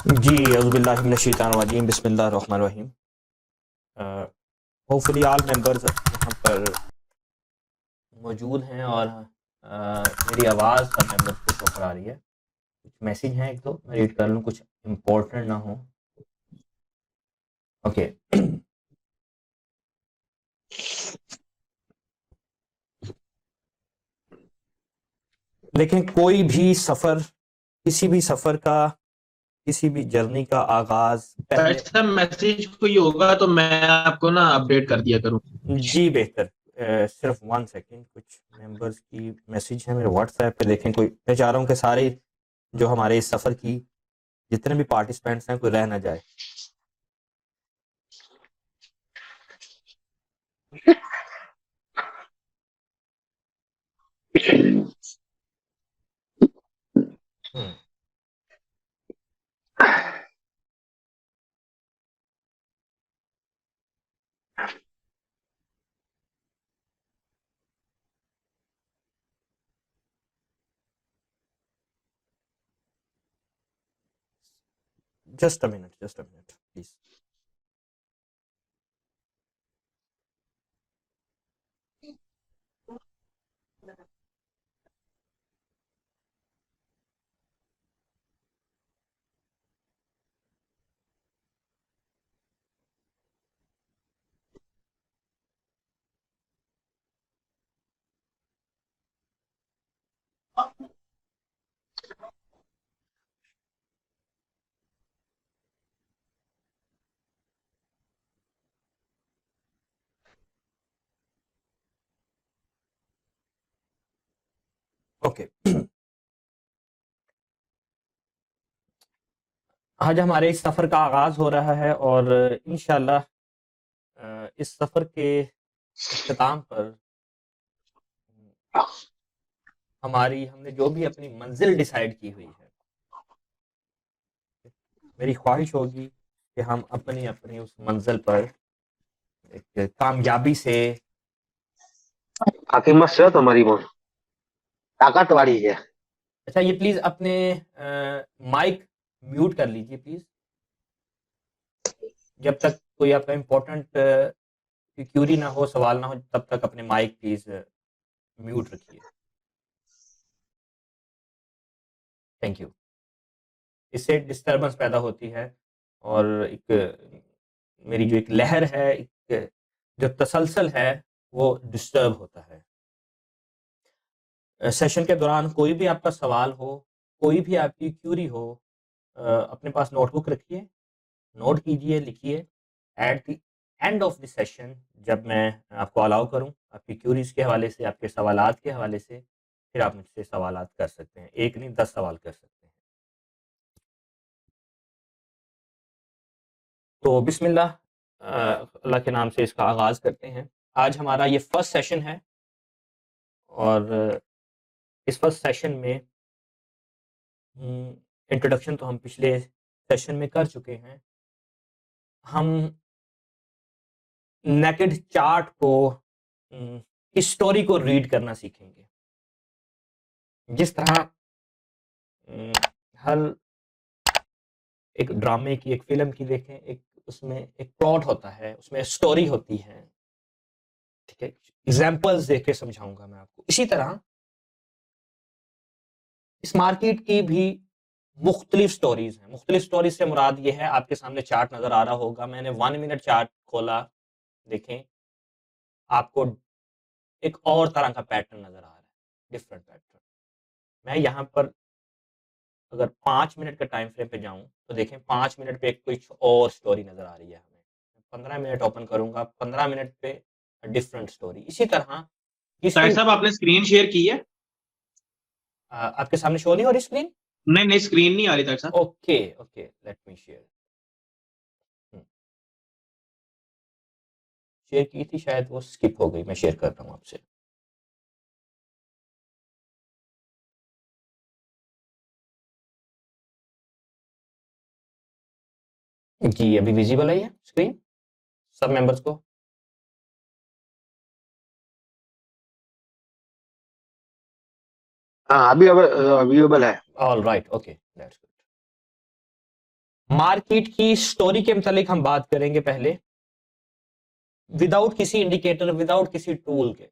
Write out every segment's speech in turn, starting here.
जी, औज़ुबिल्लाहि मिनश्शैतानिर्रजीम, बिस्मिल्लाहिर्रहमानिर्रहीम। Hopefully all members यहाँ पर मौजूद हैं और मेरी आवाज़ सब मेंबर्स को प्रॉपर आ रही है। कुछ मैसेज हैं एक दो मैं रीड कर लूँ, कुछ इम्पोर्टेंट ना हो। ओके। लेकिन कोई भी सफ़र, किसी भी सफ़र का, किसी भी जर्नी का आगाज़ पहले। ऐसा मैसेज कोई होगा तो मैं आपको ना अपडेट कर दिया करूँ। जी बेहतर। सिर्फ 1 सेकंड, कुछ मेंबर्स की मैसेज है मेरे व्हाट्सएप पे, देखें कोई। मैं चाह रहा हूँ कि सारे जो हमारे इस सफ़र की जितने भी पार्टिसिपेंट्स हैं कोई रह ना जाए। Hmm. Just a minute please. Okay. आज हमारे इस सफ़र का आगाज़ हो रहा है और इंशाल्लाह इस सफ़र के इख्तिताम पर हमने जो भी अपनी मंजिल डिसाइड की हुई है, मेरी ख्वाहिश होगी कि हम अपनी अपनी उस मंजिल पर एक कामयाबी से। काफी मस्त है तुम्हारी वो, ताकत वाली है। अच्छा, ये प्लीज अपने माइक म्यूट कर लीजिए प्लीज, जब तक कोई आपका इम्पोर्टेंट क्यूरी ना हो, सवाल ना हो, तब तक अपने माइक प्लीज म्यूट रखिए। Thank you. इससे डिस्टरबेंस पैदा होती है और एक मेरी जो एक लहर है, एक जो तसलसल है, वो डिस्टर्ब होता है। सेशन के दौरान कोई भी आपका सवाल हो, कोई भी आपकी क्यूरी हो, अपने पास नोटबुक रखिए, नोट कीजिए, लिखिए। At the end of the session, जब मैं आपको अलाउ करूं आपकी क्यूरीज के हवाले से, आपके सवालात के हवाले से, फिर आप मुझसे सवालात कर सकते हैं। एक नहीं, 10 सवाल कर सकते हैं। तो बिस्मिल्लाह, अल्लाह के नाम से इसका आगाज़ करते हैं। आज हमारा ये फर्स्ट सेशन है और इस फर्स्ट सेशन में इंट्रोडक्शन तो हम पिछले सेशन में कर चुके हैं। हम नेकेड चार्ट को, इस स्टोरी को रीड करना सीखेंगे। जिस तरह हर एक ड्रामे की, एक फ़िल्म की देखें, एक उसमें एक प्लॉट होता है, उसमें स्टोरी होती है, ठीक है? एग्ज़ाम्पल्स देके समझाऊँगा मैं आपको। इसी तरह इस मार्केट की भी मुख्तलिफ स्टोरीज़ हैं। मुख्तलिफ स्टोरीज़ से मुराद ये है, आपके सामने चार्ट नज़र आ रहा होगा। मैंने 1 मिनट चार्ट खोला, देखें, आपको एक और तरह का पैटर्न नज़र आ रहा है, डिफरेंट पैटर्न। मैं यहाँ पर अगर 5 मिनट का टाइम फ्रेम पे जाऊँ, तो देखें 5 मिनट पे कुछ और स्टोरी नज़र आ रही है हमें। 15 मिनट ओपन करूँगा, 15 मिनट पे डिफरेंट स्टोरी। इसी तरह ताहिर किसी साहब, आपने स्क्रीन शेयर की है? आपके सामने शो नहीं हो रही स्क्रीन? नहीं नहीं, स्क्रीन नहीं आ रही Tahir sahab. Okay, okay, let me share. हुँ, शेयर की थी, शायद वो स्किप हो गई। मैं शेयर कर रहा हूँ आपसे। जी, अभी विज़िबल है ये स्क्रीन सब मेंबर्स को? हाँ, अभी अवेलेबल है। Alright, okay, that's good. Market की स्टोरी के मुतालिक हम बात करेंगे पहले, विदाउट किसी इंडिकेटर, विदाउट किसी टूल के।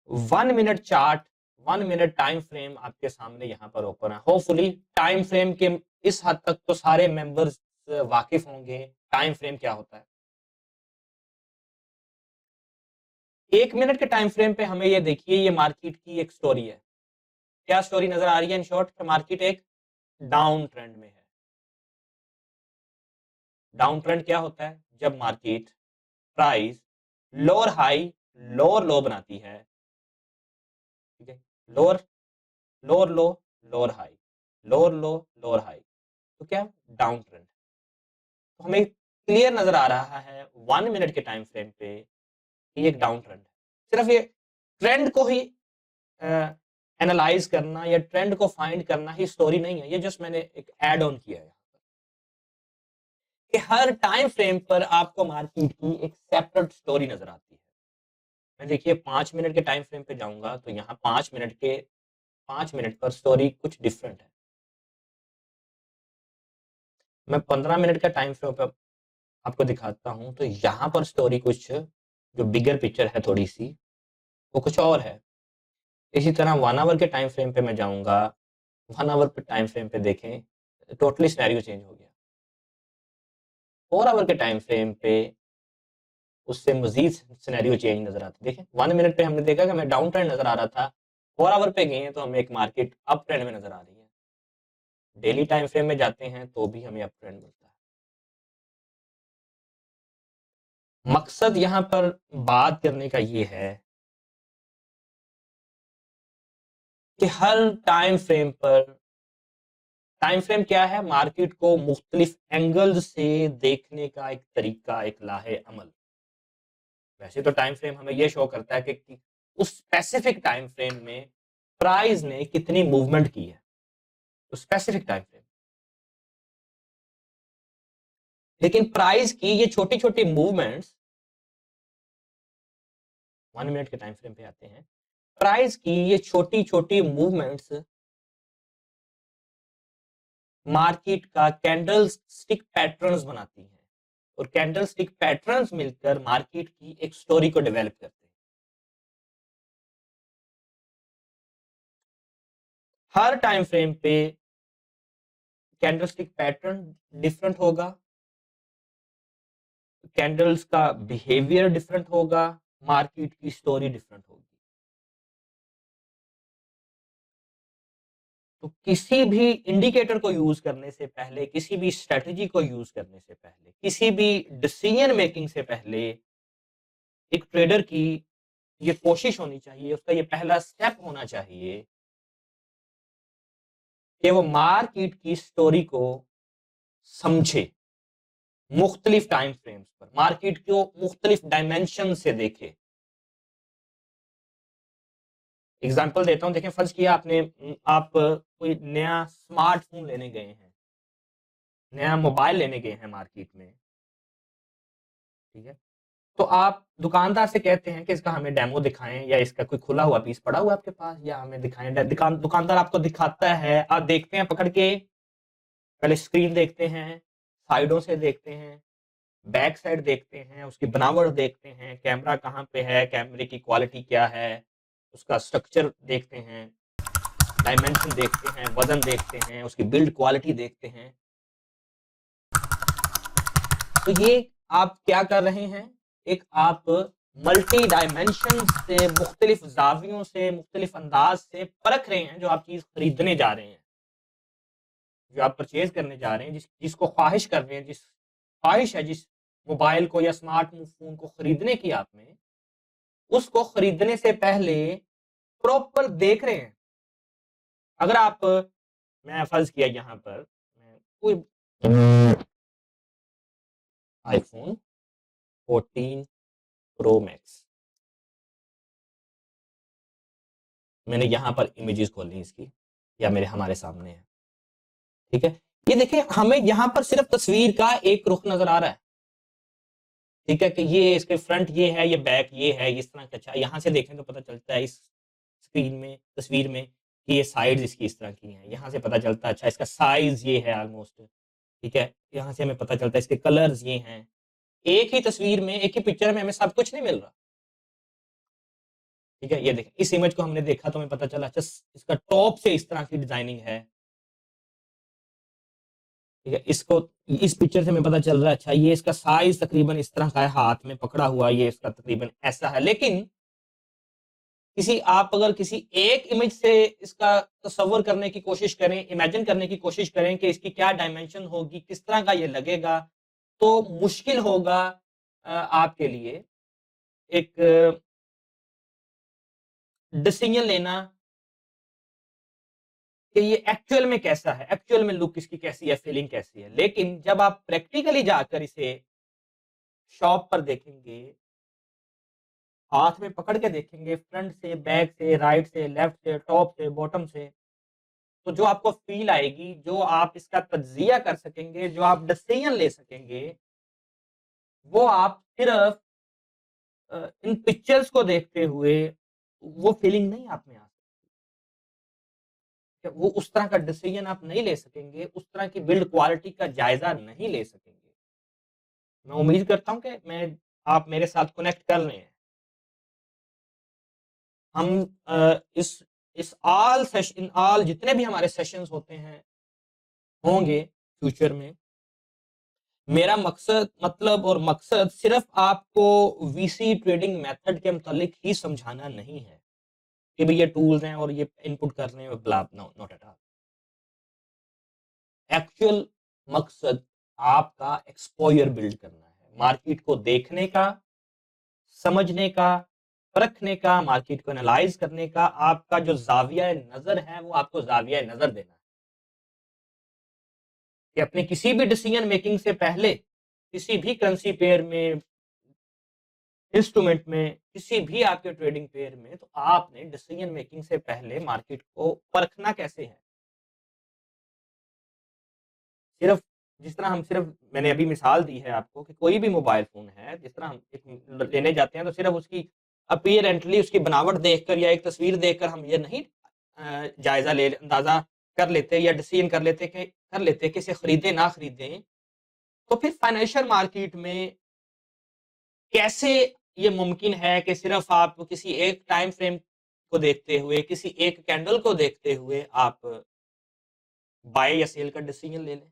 1 minute chart, 1 minute time frame आपके सामने यहां पर ओपन है। होपफुली टाइम फ्रेम के इस हद तक तो सारे मेंबर्स वाकिफ होंगे टाइम फ्रेम क्या होता है। 1 मिनट के टाइम फ्रेम पे हमें ये देखिए, ये मार्केट की एक स्टोरी है। क्या स्टोरी नजर आ रही है? इन शॉर्ट, मार्केट एक डाउन ट्रेंड में है। डाउन ट्रेंड क्या होता है? जब market price lower high lower लो बनाती है, ठीक है, लोअर लोअर लो लोअर हाई, लोअर लो लोअर हाई, तो क्या डाउन ट्रेंड। तो हमें क्लियर नजर आ रहा है 1 मिनट के टाइम फ्रेम पे ये एक डाउन ट्रेंड है। सिर्फ ये ट्रेंड को ही एनालाइज करना या ट्रेंड को फाइंड करना ही स्टोरी नहीं है, ये जस्ट मैंने एक ऐड ऑन किया है कि हर टाइम फ्रेम पर आपको मार्केट की एक सेपरेट स्टोरी नजर आती है। मैं देखिए 5 मिनट के टाइम फ्रेम पे जाऊंगा तो यहाँ 5 मिनट पर स्टोरी कुछ डिफरेंट है। मैं 15 मिनट का टाइम फ्रेम पे आपको दिखाता हूं तो यहाँ पर स्टोरी कुछ जो बिगर पिक्चर है थोड़ी सी वो कुछ और है। इसी तरह 1 आवर के टाइम फ्रेम पे मैं जाऊंगा, 1 आवर पे टाइम फ्रेम पे देखें टोटली सिनेरियो चेंज हो गया। 4 आवर के टाइम फ्रेम पे उससे मजीद सिनेरियो चेंज नजर आता है। देखें 1 मिनट पे हमने देखा कि हमें डाउन ट्रेंड नजर आ रहा था, 4 आवर पे गए हैं तो हमें एक मार्केट अप ट्रेंड में नजर आ रही है। डेली टाइम फ्रेम में जाते हैं तो भी हमें अप ट्रेंड मिलता है। मकसद यहाँ पर बात करने का ये है कि हर टाइम फ्रेम पर, टाइम फ्रेम क्या है? मार्केट को मुख्तलिफ एंगल से देखने का एक तरीका, एक लाहे अमल। वैसे तो टाइम फ्रेम हमें यह शो करता है कि उस स्पेसिफिक टाइम फ्रेम में प्राइस ने कितनी मूवमेंट की है, उस स्पेसिफिक टाइम फ्रेम। लेकिन प्राइस की ये छोटी छोटी मूवमेंट्स, 1 मिनट के टाइम फ्रेम पे आते हैं, प्राइस की ये छोटी छोटी मूवमेंट्स मार्केट का कैंडल स्टिक पैटर्न्स बनाती हैं और कैंडल स्टिक पैटर्न्स मिलकर मार्केट की एक स्टोरी को डेवलप करते हैं। हर टाइम फ्रेम पे कैंडल स्टिक पैटर्न डिफरेंट होगा, कैंडल्स का बिहेवियर डिफरेंट होगा, मार्केट की स्टोरी डिफरेंट होगी। तो किसी भी इंडिकेटर को यूज करने से पहले, किसी भी स्ट्रेटजी को यूज करने से पहले, किसी भी डिसीजन मेकिंग से पहले एक ट्रेडर की ये कोशिश होनी चाहिए, उसका ये पहला स्टेप होना चाहिए कि वो मार्केट की स्टोरी को समझे, मुख्तलिफ टाइम फ्रेम्स पर मार्केट को मुख्तलिफ डायमेंशन से देखे। एग्जाम्पल देता हूं, देखें फर्ज किया आप कोई नया स्मार्टफोन लेने गए हैं, नया मोबाइल लेने गए हैं मार्केट में, ठीक है, तो आप दुकानदार से कहते हैं कि इसका हमें डेमो दिखाएं या इसका कोई खुला हुआ पीस पड़ा हुआ आपके पास या हमें दिखाएं। दुकानदार आपको दिखाता है, आप देखते हैं पकड़ के, पहले स्क्रीन देखते हैं, साइडों से देखते हैं, बैक साइड देखते हैं, उसकी बनावट देखते हैं, कैमरा कहाँ पे है, कैमरे की क्वालिटी क्या है, उसका स्ट्रक्चर देखते हैं, डायमेंशन देखते हैं, वजन देखते हैं, उसकी बिल्ड क्वालिटी देखते हैं। तो ये आप क्या कर रहे हैं? एक आप मल्टी डायमेंशन से, मुख्तलिफ जावियों से, मुख्तलिफ अंदाज से परख रहे हैं जो आप चीज खरीदने जा रहे हैं, जो आप परचेज करने जा रहे हैं, जिसको ख्वाहिश कर रहे हैं, जिस ख्वाहिश है जिस मोबाइल को या स्मार्ट फोन को खरीदने की आप में, उसको खरीदने से पहले प्रॉपर देख रहे हैं। अगर आप, मैं फर्ज किया यहाँ पर कोई आईफोन 14 प्रो मैक्स, मैंने यहाँ पर इमेजेस खोली इसकी या मेरे हमारे सामने है, ठीक है, ये देखें हमें यहाँ पर सिर्फ तस्वीर का एक रुख नजर आ रहा है, ठीक है, कि ये इसके फ्रंट ये है, ये बैक ये है, इस तरह का। अच्छा यहाँ से देखें तो पता चलता है इस स्क्रीन में, तस्वीर में, कि ये साइड्स इसकी इस तरह की हैं, यहाँ से पता चलता है अच्छा इसका साइज ये है ऑलमोस्ट, ठीक है, यहाँ से हमें पता चलता है इसके कलर्स ये हैं। एक ही तस्वीर में, एक ही पिक्चर में हमें सब कुछ नहीं मिल रहा, ठीक है। ये देखें, इस इमेज को हमने देखा तो हमें पता चला अच्छा इसका टॉप से इस तरह की डिजाइनिंग है, ठीक है। इसको इस पिक्चर से हमें पता चल रहा है अच्छा ये इसका साइज तकरीबन इस तरह का है, हाथ में पकड़ा हुआ ये इसका तकरीबन ऐसा है। लेकिन आप अगर किसी एक इमेज से इसका तस्वर करने की कोशिश करें, इमेजिन करने की कोशिश करें कि इसकी क्या डायमेंशन होगी, किस तरह का ये लगेगा, तो मुश्किल होगा आपके लिए एक डिसीजन लेना कि ये एक्चुअल में कैसा है, एक्चुअल में लुक इसकी कैसी है, फीलिंग कैसी है। लेकिन जब आप प्रैक्टिकली जाकर इसे शॉप पर देखेंगे, हाथ में पकड़ के देखेंगे, फ्रंट से, बैक से, राइट से, लेफ्ट से, टॉप से, बॉटम से, तो जो आपको फील आएगी, जो आप इसका तज्जिया कर सकेंगे, जो आप डिसीजन ले सकेंगे, वो आप सिर्फ इन पिक्चर्स को देखते हुए वो फीलिंग नहीं आप में आ सकती। वो उस तरह का डिसीजन आप नहीं ले सकेंगे, उस तरह की बिल्ड क्वालिटी का जायजा नहीं ले सकेंगे। मैं उम्मीद करता हूँ कि आप मेरे साथ कनेक्ट कर रहे हैं। हम इस ऑल जितने भी हमारे सेशंस होते हैं होंगे फ्यूचर में, मेरा मकसद सिर्फ आपको वीसी ट्रेडिंग मेथड के मुतालिक ही समझाना नहीं है कि भाई ये टूल्स हैं और ये इनपुट कर रहे हैं, blah, no, not at all. Actual मकसद आपका एक्सपोजर बिल्ड करना है, मार्केट को देखने का, समझने का, परखने का, मार्केट को एनालाइज करने का। आपका जो जाविया नजर है वो आपको जाविया नजर देना है कि अपने किसी भी डिसीजन मेकिंग से पहले, किसी भी करेंसी पेयर में, इंस्ट्रूमेंट में, किसी भी आपके ट्रेडिंग पेयर में, तो आपने डिसीजन मेकिंग से पहले मार्केट को परखना कैसे है। सिर्फ जिस तरह हम सिर्फ मैंने अभी मिसाल दी है आपको कि कोई भी मोबाइल फोन है, जिस तरह हम एक लेने जाते हैं तो सिर्फ उसकी अपीयरेंटली उसकी बनावट देखकर या एक तस्वीर देखकर हम ये नहीं जायजा ले अंदाजा कर लेते या डिसीजन कर लेते कि इसे खरीदें ना खरीदें। तो फिर फाइनेंशियल मार्केट में कैसे ये मुमकिन है कि सिर्फ आप किसी एक टाइम फ्रेम को देखते हुए, किसी एक कैंडल को देखते हुए आप बाय या सेल का डिसीजन ले लें।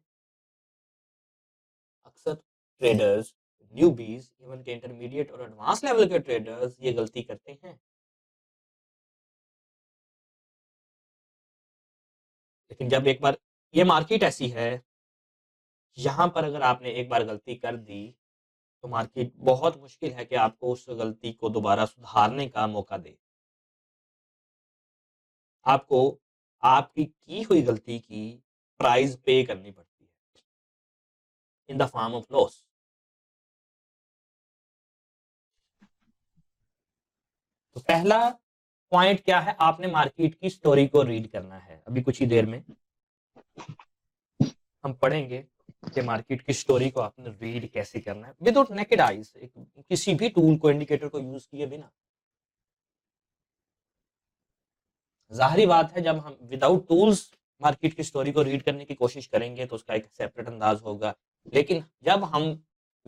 अक्सर ट्रेडर्स, न्यूबीज, इवन के इंटरमीडिएट और एडवांस लेवल के ट्रेडर्स ये गलती करते हैं। लेकिन जब एक बार ये मार्केट ऐसी है, यहाँ पर अगर आपने एक बार गलती कर दी तो मार्केट बहुत मुश्किल है कि आपको उस गलती को दोबारा सुधारने का मौका दे। आपको आपकी की हुई गलती की प्राइस पे करनी पड़ती है in the form of loss. तो पहला पॉइंट क्या है, आपने मार्केट की स्टोरी को रीड करना है। अभी कुछ ही देर में हम पढ़ेंगे कि मार्केट की स्टोरी को आपने रीड कैसे करना है विदाउट नेकेड आईज, किसी भी टूल को, इंडिकेटर को यूज किए बिना। जाहिर बात है जब हम विदाउट टूल्स मार्केट की स्टोरी को रीड करने की कोशिश करेंगे तो उसका एक सेपरेट अंदाज होगा। लेकिन जब हम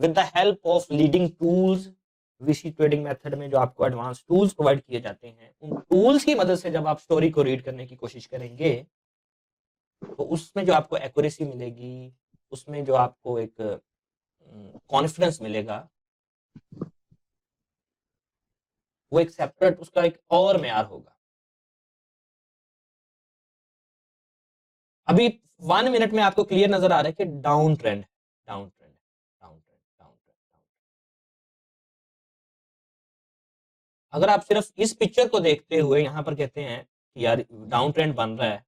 with the help of leading tools, VC trading method में जो आपको एडवांस टूल्स प्रोवाइड किए जाते हैं, उन टूल्स की मदद से जब आप स्टोरी को रीड करने की कोशिश करेंगे तो उसमें जो आपको एक्यूरेसी मिलेगी, उसमें जो आपको एक कॉन्फिडेंस मिलेगा, वो एक सेपरेट, उसका एक और मेयार होगा। अभी 1 मिनट में आपको क्लियर नजर आ रहा है कि down trend, down trend, down trend, down trend. अगर आप सिर्फ इस पिक्चर को देखते हुए यहाँ पर कहते हैं कि यार डाउन ट्रेंड बन रहा है,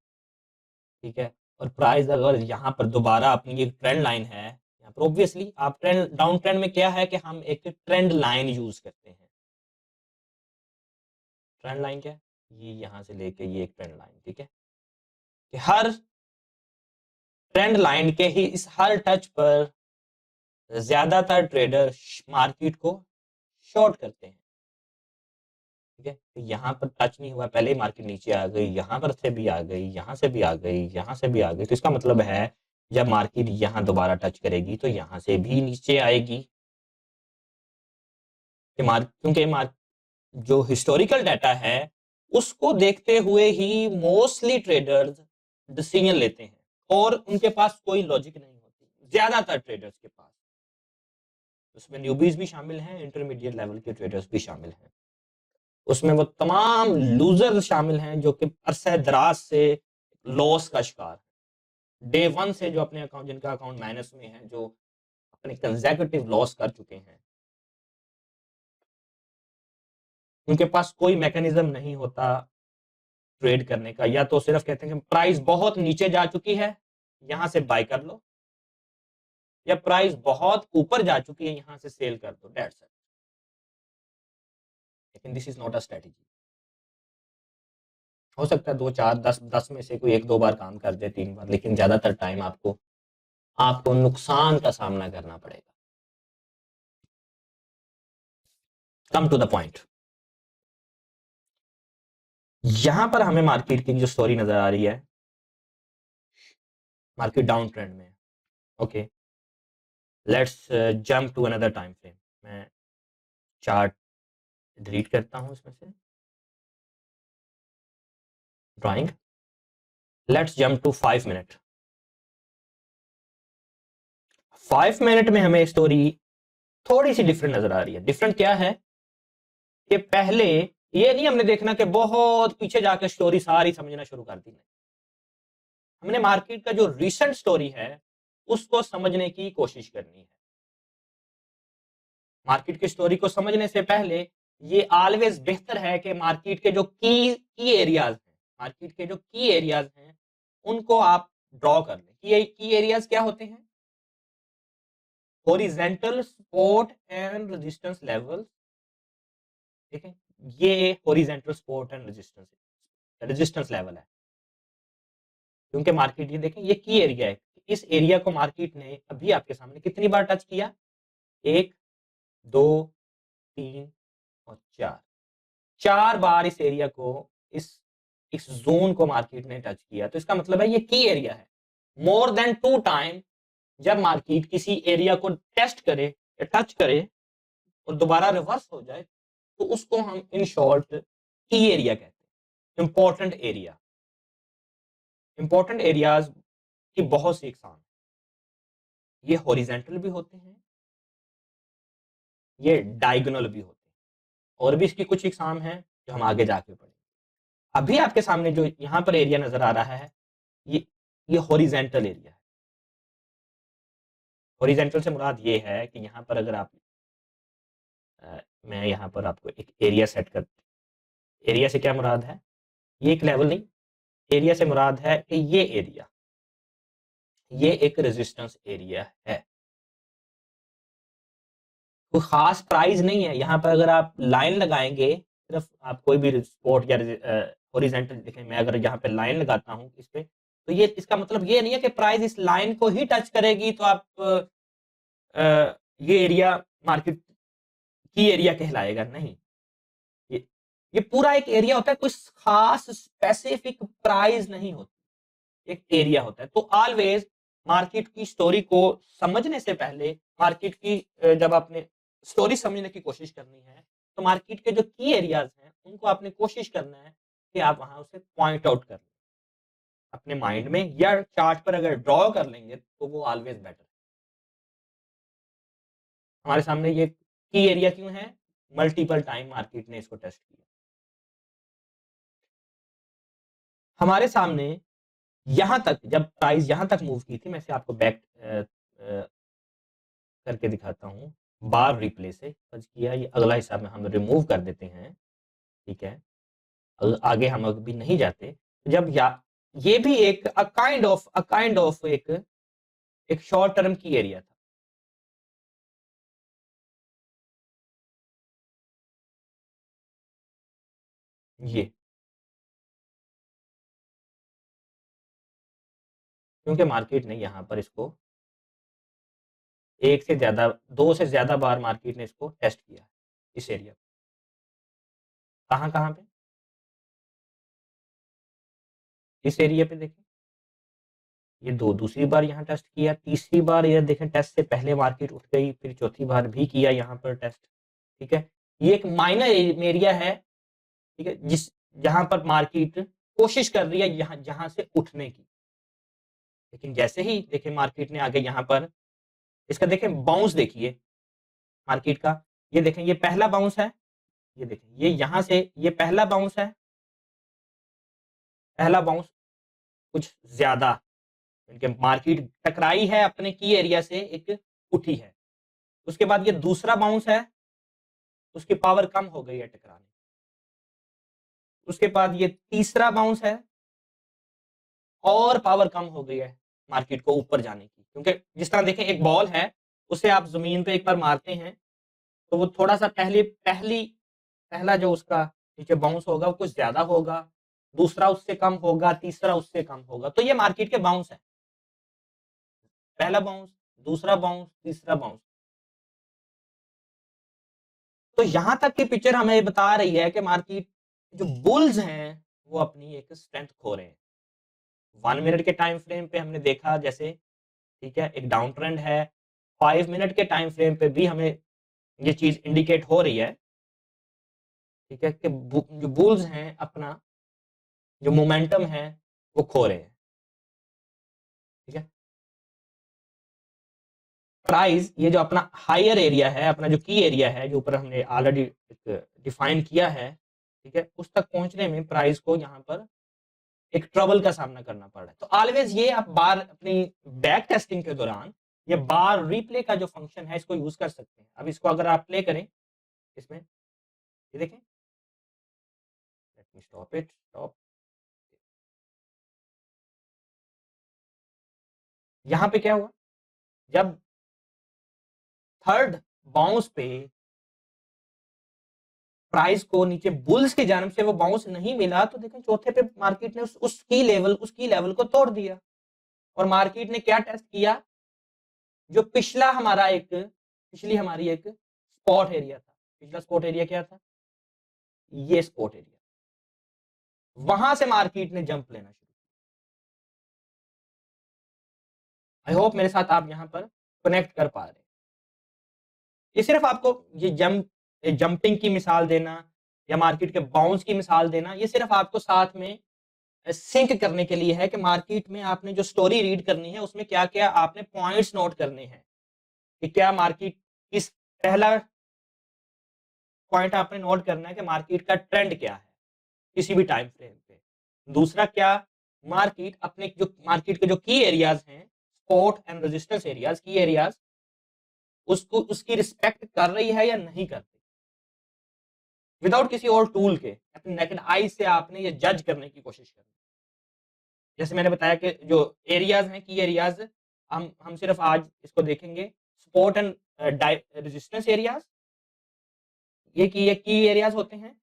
ठीक है, और प्राइस अगर यहाँ पर दोबारा अपनी एक ट्रेंड लाइन है, यहाँ पर ऑब्वियसली आप डाउन ट्रेंड में क्या है कि हम एक ट्रेंड लाइन यूज करते हैं। ट्रेंड लाइन क्या है, ये यहाँ से लेके ये एक ट्रेंड लाइन, ठीक है, कि हर ट्रेंड लाइन के ही इस हर टच पर ज्यादातर ट्रेडर मार्केट को शॉर्ट करते हैं। ठीक है, तो यहाँ पर टच नहीं हुआ, पहले ही मार्केट नीचे आ गई, यहाँ पर से भी आ गई, यहाँ से भी आ गई, यहाँ से भी आ गई, तो इसका मतलब है जब मार्केट यहाँ दोबारा टच करेगी तो यहाँ से भी नीचे आएगी। क्योंकि जो हिस्टोरिकल डाटा है उसको देखते हुए ही मोस्टली ट्रेडर्स डिसीजन लेते हैं और उनके पास कोई लॉजिक नहीं होती ज्यादातर ट्रेडर्स के पास। उसमें न्यूबीज भी शामिल हैं, इंटरमीडिएट लेवल के ट्रेडर्स भी शामिल हैं, उसमें वो तमाम लूजर शामिल हैं जो कि अरसे दराज से लॉस का शिकार है, डे वन से जो अपने अकाउंट, जिनका अकाउंट माइनस में है, जो अपने कंसेक्यूटिव लॉस कर चुके हैं, उनके पास कोई मैकेनिज्म नहीं होता ट्रेड करने का। या तो सिर्फ कहते हैं कि प्राइस बहुत नीचे जा चुकी है, यहां से बाय कर लो, या प्राइस बहुत ऊपर जा चुकी है, यहां से सेल कर दो, दैट्स इट। लेकिन this is not a strategy. हो सकता है 2 4 10 में से कोई 1 2 बार काम कर दे, 3 बार, लेकिन ज्यादातर टाइम आपको आपको नुकसान का सामना करना पड़ेगा। Come to the point. यहां पर हमें मार्केट की जो स्टोरी नजर आ रही है, मार्केट डाउन ट्रेंड में है। Okay, let's jump to another time frame. मैं चार्ट डिलीट करता हूं इसमें से, drawing. Let's jump to 5 minute. 5 minute में हमें स्टोरी थोड़ी सी डिफरेंट नजर आ रही है। डिफरेंट क्या है कि पहले ये नहीं हमने देखना कि बहुत पीछे जाकर स्टोरी सारी समझना शुरू कर दी, नहीं, हमने मार्केट का जो रीसेंट स्टोरी है उसको समझने की कोशिश करनी है। मार्केट की स्टोरी को समझने से पहले ये ऑलवेज बेहतर है कि मार्केट के जो की एरियाज हैं, मार्केट के जो की एरियाज हैं उनको आप ड्रॉ कर लें। की एरियाज क्या होते हैं? Horizontal support and resistance level. ठीक है, ये horizontal support and resistance level है। क्योंकि मार्केट, ये देखें, ये की एरिया है, इस एरिया को मार्केट ने अभी आपके सामने कितनी बार टच किया? 1 2 3 और 4, 4 बार इस एरिया को, इस जोन को मार्केट ने टच किया। तो इसका मतलब है ये की एरिया है। मोर देन 2 टाइम जब मार्केट किसी एरिया को टेस्ट करे या टच करे और दोबारा रिवर्स हो जाए तो उसको हम इन शॉर्ट की एरिया कहते हैं। इंपॉर्टेंट एरिया, इंपॉर्टेंट एरियाज की बहुत सी इकसाम है। ये हॉरिजेंटल भी होते हैं, ये डायगोनल भी होते हैं, और भी इसकी कुछ इकसाम हैं जो हम आगे जाके पढ़ेंगे। अभी आपके सामने जो यहां पर एरिया नजर आ रहा है, ये हॉरिजेंटल एरिया है। हॉरिजेंटल से मुराद ये है कि यहां पर अगर आप मैं यहां पर आपको एक एरिया सेट कर, एरिया से क्या मुराद है? ये एक लेवल नहीं, एरिया से मुराद है कि ये एरिया, ये एक रेजिस्टेंस एरिया है। कोई खास प्राइस नहीं है। यहाँ पर अगर आप लाइन लगाएंगे, सिर्फ आप कोई भी सपोर्ट या हॉरिजॉन्टल देखें, मैं अगर यहाँ पे लाइन लगाता हूँ इस पे, तो ये इसका मतलब ये नहीं है कि प्राइस इस लाइन को ही टच करेगी तो आप ये एरिया मार्केट की एरिया कहलाएगा। नहीं, ये ये पूरा एक एरिया होता है, कोई खास स्पेसिफिक प्राइस नहीं होती, एक एरिया होता है। तो ऑलवेज मार्केट की स्टोरी को समझने से पहले, मार्केट की जब आपने स्टोरी समझने की कोशिश करनी है तो मार्केट के जो की एरियाज हैं उनको आपने कोशिश करना है कि आप वहां उसे पॉइंट आउट कर लें अपने माइंड में, या चार्ट पर अगर ड्रॉ कर लेंगे तो वो ऑलवेज बेटर है। हमारे सामने ये की एरिया क्यों है? मल्टीपल टाइम मार्केट ने इसको टेस्ट किया। हमारे सामने यहां तक जब प्राइस यहां तक मूव की थी, मैं से आपको बैक करके दिखाता हूँ। बार रिप्ले से सर्च किया, ये अगला हिस्सा में हम रिमूव कर देते हैं। ठीक है, आगे हम अभी नहीं जाते। जब ये भी एक काइंड ऑफ एक शॉर्ट टर्म की एरिया था। ये क्योंकि मार्केट ने यहाँ पर इसको एक से ज्यादा, 2 से ज्यादा बार मार्केट ने इसको टेस्ट किया इस एरिया। कहाँ कहाँ पे? इस एरिया पे देखें, ये दूसरी बार यहाँ टेस्ट किया, तीसरी बार ये देखें टेस्ट से पहले मार्केट उठ गई, फिर चौथी बार भी किया यहाँ पर टेस्ट। ठीक है, ये एक माइनर एरिया है, ठीक है, जहां पर मार्केट कोशिश कर रही है जहां से उठने की। लेकिन जैसे ही देखें मार्केट ने आगे यहाँ पर इसका देखें बाउंस, देखिए मार्केट का, ये देखें ये पहला बाउंस है, ये देखें ये यहां से ये पहला बाउंस है, पहला बाउंस कुछ ज्यादा, इनके मार्केट टकराई है अपने की एरिया से, एक उठी है। उसके बाद ये दूसरा बाउंस है, उसकी पावर कम हो गई है टकराने। उसके बाद ये तीसरा बाउंस है और पावर कम हो गई है मार्केट को ऊपर जाने की, क्योंकि जिस तरह देखें एक बॉल है, उसे आप जमीन पे एक बार मारते हैं तो वो थोड़ा सा पहला जो उसका नीचे बाउंस होगा वो कुछ ज्यादा होगा, दूसरा उससे कम होगा, तीसरा उससे कम होगा। तो ये मार्केट के बाउंस है, पहला बाउंस, दूसरा बाउंस, तीसरा बाउंस। तो यहां तक की पिक्चर हमें बता रही है कि मार्केट जो बुल्स हैं वो अपनी एक स्ट्रेंथ खो रहे हैं। 1 मिनट के टाइम फ्रेम पे हमने देखा जैसे, ठीक है, एक डाउन ट्रेंड है। 5 मिनट के टाइम फ्रेम पे भी हमें ये चीज इंडिकेट हो रही है, ठीक है, कि जो बुल्स हैं अपना जो मोमेंटम है वो खो रहे हैं। ठीक है, प्राइस ये जो अपना हायर एरिया है, अपना जो की एरिया है जो ऊपर हमने ऑलरेडी डिफाइन किया है, ठीक है, उस तक पहुंचने में प्राइस को यहाँ पर एक ट्रबल का सामना करना पड़ रहा है। तो ऑलवेज ये आप बार अपनी बैक टेस्टिंग के दौरान ये बार रिप्ले का जो फंक्शन है इसको यूज कर सकते हैं। अब इसको अगर आप प्ले करें इसमें, ये देखें, let me stop it, stop. यहां पे क्या हुआ, जब थर्ड बाउंस पे प्राइस को नीचे बुल्स की जानब से वो बाउंस नहीं मिला, तो देखें चौथे पे मार्केट ने उस की लेवल को तोड़ दिया और मार्केट ने क्या टेस्ट किया, जो पिछली हमारी एक स्पॉट एरिया था। पिछला स्पॉट एरिया क्या था, ये स्पॉट एरिया, वहां से मार्केट ने जंप लेना शुरू किया। आई होप मेरे साथ आप यहां पर कनेक्ट कर पा रहे हैं। ये सिर्फ आपको ये जंपिंग की मिसाल देना या मार्केट के बाउंस की मिसाल देना, ये सिर्फ आपको साथ में सिंक करने के लिए है कि मार्केट में आपने जो स्टोरी रीड करनी है उसमें क्या क्या आपने पॉइंट्स नोट करने हैं, कि क्या मार्केट किस, पहला पॉइंट आपने नोट करना है कि मार्केट का ट्रेंड क्या है किसी भी टाइम फ्रेम पे। दूसरा, क्या मार्केट के जो की एरियाज हैं, सपोर्ट एंड रेजिस्टेंस एरियाज, की एरियाज, उसको उसकी रिस्पेक्ट कर रही है या नहीं कर रही। विदाउट किसी और टूल के अपने नेकेड आई से आपने ये जज करने की कोशिश करनी। जैसे मैंने बताया कि जो एरियाज हैं, की एरियाज, हम सिर्फ आज इसको देखेंगे, सपोर्ट एंड रेजिस्टेंस एरियाज, ये की एरियाज होते हैं,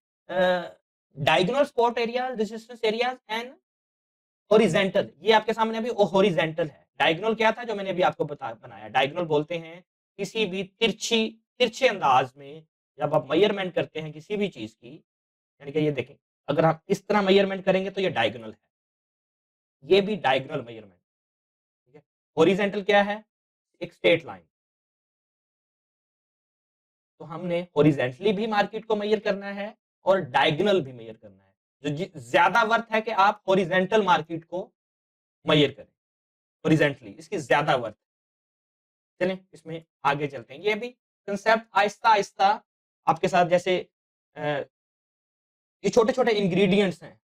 diagonal support areas, resistance areas and horizontal. ये आपके सामने अभी हॉरिजॉन्टल है। डायगोनल क्या था जो मैंने अभी आपको बनाया, डायगोनल बोलते हैं किसी भी तिरछे अंदाज में जब आप मेजरमेंट करते हैं किसी भी चीज की, यानी कि ये देखें, अगर आप इस तरह मेजरमेंट करेंगे तो ये डायगोनल है, ये भी डायगोनल मेजरमेंट। ठीक है, हॉरिजॉन्टल क्या है, एक स्ट्रेट लाइन। तो हमने हॉरिजॉन्टली भी मार्केट को मेजर करना है और डायगोनल भी मेजर करना है। जो ज्यादा वर्थ है कि आप हॉरिजॉन्टल मार्केट को मेजर करें, हॉरिजॉन्टली इसकी ज्यादा वर्थ। चलें इसमें आगे चलते हैं। ये भी कंसेप्ट आहिस्ता आहिस्ता आपके साथ, जैसे ये छोटे छोटे इंग्रेडिएंट्स हैं,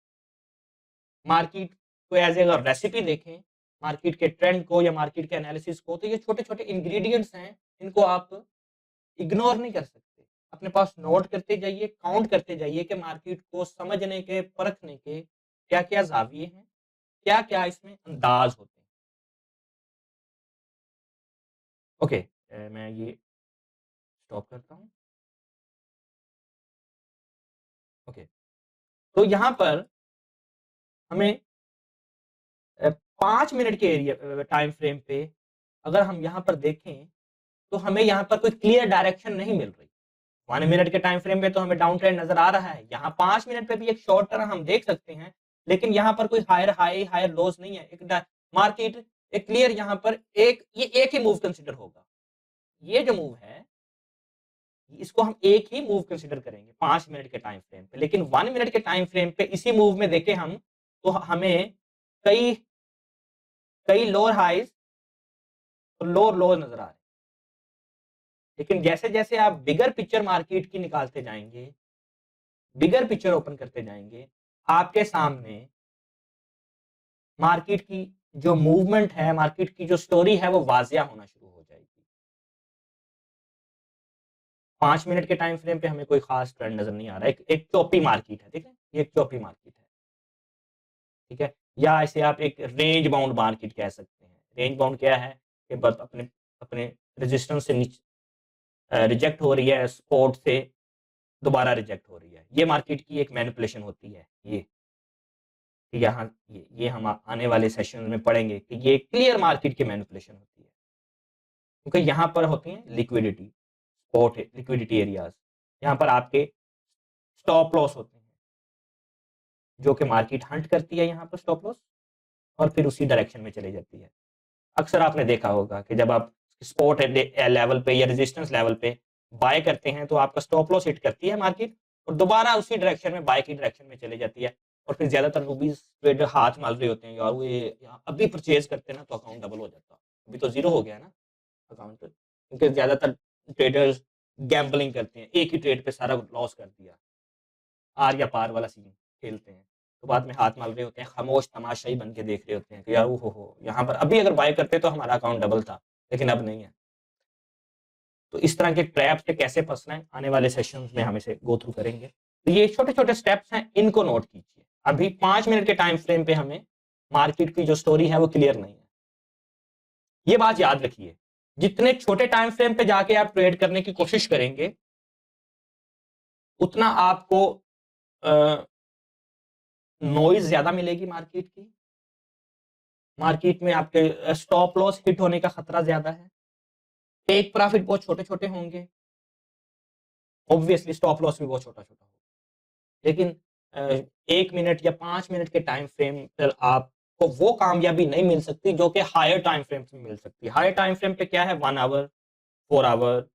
मार्केट को एज ए रेसिपी देखें, मार्केट के ट्रेंड को या मार्केट के एनालिसिस को, तो ये छोटे छोटे इंग्रेडिएंट्स हैं, इनको आप इग्नोर नहीं कर सकते। अपने पास नोट करते जाइए, काउंट करते जाइए कि मार्केट को समझने के, परखने के क्या क्या जाविये हैं, क्या क्या इसमें अंदाज होते हैं। ओके, मैं ये स्टॉप करता हूं। ओके, तो यहां पर हमें 5 मिनट के एरिया टाइम फ्रेम पे अगर हम यहाँ पर देखें तो हमें यहाँ पर कोई क्लियर डायरेक्शन नहीं मिल रही। 1 मिनट के टाइम फ्रेम पे तो हमें डाउन ट्रेंड नजर आ रहा है, यहाँ 5 मिनट पे भी एक शॉर्ट टर्म हम देख सकते हैं, लेकिन यहाँ पर कोई हायर हाई हायर लोज नहीं है। एक मार्केट एक क्लियर यहाँ पर ये एक ही मूव कंसिडर होगा। ये जो मूव है इसको हम एक ही मूव कंसिडर करेंगे 5 मिनट के टाइम फ्रेम पे, लेकिन 1 मिनट के टाइम फ्रेम पे इसी मूव में देखें हम तो हमें कई कई लोअर हाइज और लोअर लोज नजर आ रहे हैं। लेकिन जैसे जैसे आप बिगर पिक्चर मार्केट की निकालते जाएंगे, बिगर पिक्चर ओपन करते जाएंगे, आपके सामने मार्केट की जो मूवमेंट है, मार्केट की जो स्टोरी है वो वाजिया होना शुरू हो जाएगी। 5 मिनट के टाइम फ्रेम पे हमें कोई खास ट्रेंड नजर नहीं आ रहा है, एक चौपी मार्केट है, ठीक है, ये एक चौपी मार्केट है, ठीक है, या इसे आप एक रेंज बाउंड मार्केट कह सकते हैं। रेंज बाउंड क्या है कि बस अपने अपने रेजिस्टेंस से नीचे रिजेक्ट हो रही है, सपोर्ट से दोबारा रिजेक्ट हो रही है, ये मार्केट की एक मैनिपुलेशन होती है। यहाँ ये हम आने वाले सेशन में पढ़ेंगे कि ये क्लियर मार्केट की मैनिपुलेशन होती है, क्योंकि यहाँ पर होती है लिक्विडिटी स्पॉट लिक्विडिटी एरियाज, यहाँ पर आपके स्टॉप लॉस होते हैं जो कि मार्केट हंट करती है यहाँ पर स्टॉप लॉस और फिर उसी डायरेक्शन में चली जाती है। अक्सर आपने देखा होगा कि जब आप स्पॉट लेवल पे या रेजिस्टेंस लेवल पे बाय करते हैं तो आपका स्टॉप लॉस हिट करती है मार्केट और दोबारा उसी डायरेक्शन में बाय की डायरेक्शन में चली जाती है, और फिर ज्यादातर नूबीज ट्रेडर हाथ मार रहे होते हैं, यार वो ये अभी परचेज करते हैं ना तो अकाउंट डबल हो जाता, अभी तो जीरो हो गया ना अकाउंट, क्योंकि ज्यादातर ट्रेडर्स गैम्बलिंग करते हैं, एक ही ट्रेड पे सारा लॉस कर दिया, आर या पार वाला सीन खेलते हैं, तो बाद में हाथ मल रहे होते हैं, खामोश तमाशाई बन के देख रहे होते हैं कि यार वो हो यहाँ पर अभी अगर बाय करते तो हमारा अकाउंट डबल था, लेकिन अब नहीं है। तो इस तरह के ट्रैप से कैसे फंसना है आने वाले सेशंस में हम इसे गो थ्रू करेंगे। तो ये छोटे छोटे स्टेप्स हैं, इनको नोट कीजिए। अभी 5 मिनट के टाइम फ्रेम पे हमें मार्केट की जो स्टोरी है वो क्लियर नहीं है, ये बात याद रखिए। जितने छोटे टाइम फ्रेम पे जाके आप ट्रेड करने की कोशिश करेंगे उतना आपको नॉइज ज्यादा मिलेगी मार्केट की, मार्केट में आपके स्टॉप लॉस हिट होने का खतरा ज्यादा है, टेक प्रॉफिट बहुत छोटे छोटे होंगे, ऑब्वियसली स्टॉप लॉस भी बहुत छोटा छोटा होगा, लेकिन 1 मिनट या 5 मिनट के टाइम फ्रेम पर आपको वो कामयाबी नहीं मिल सकती जो कि हायर टाइम फ्रेम में मिल सकती है। हायर टाइम फ्रेम पे क्या है, 1 आवर, 4 आवर,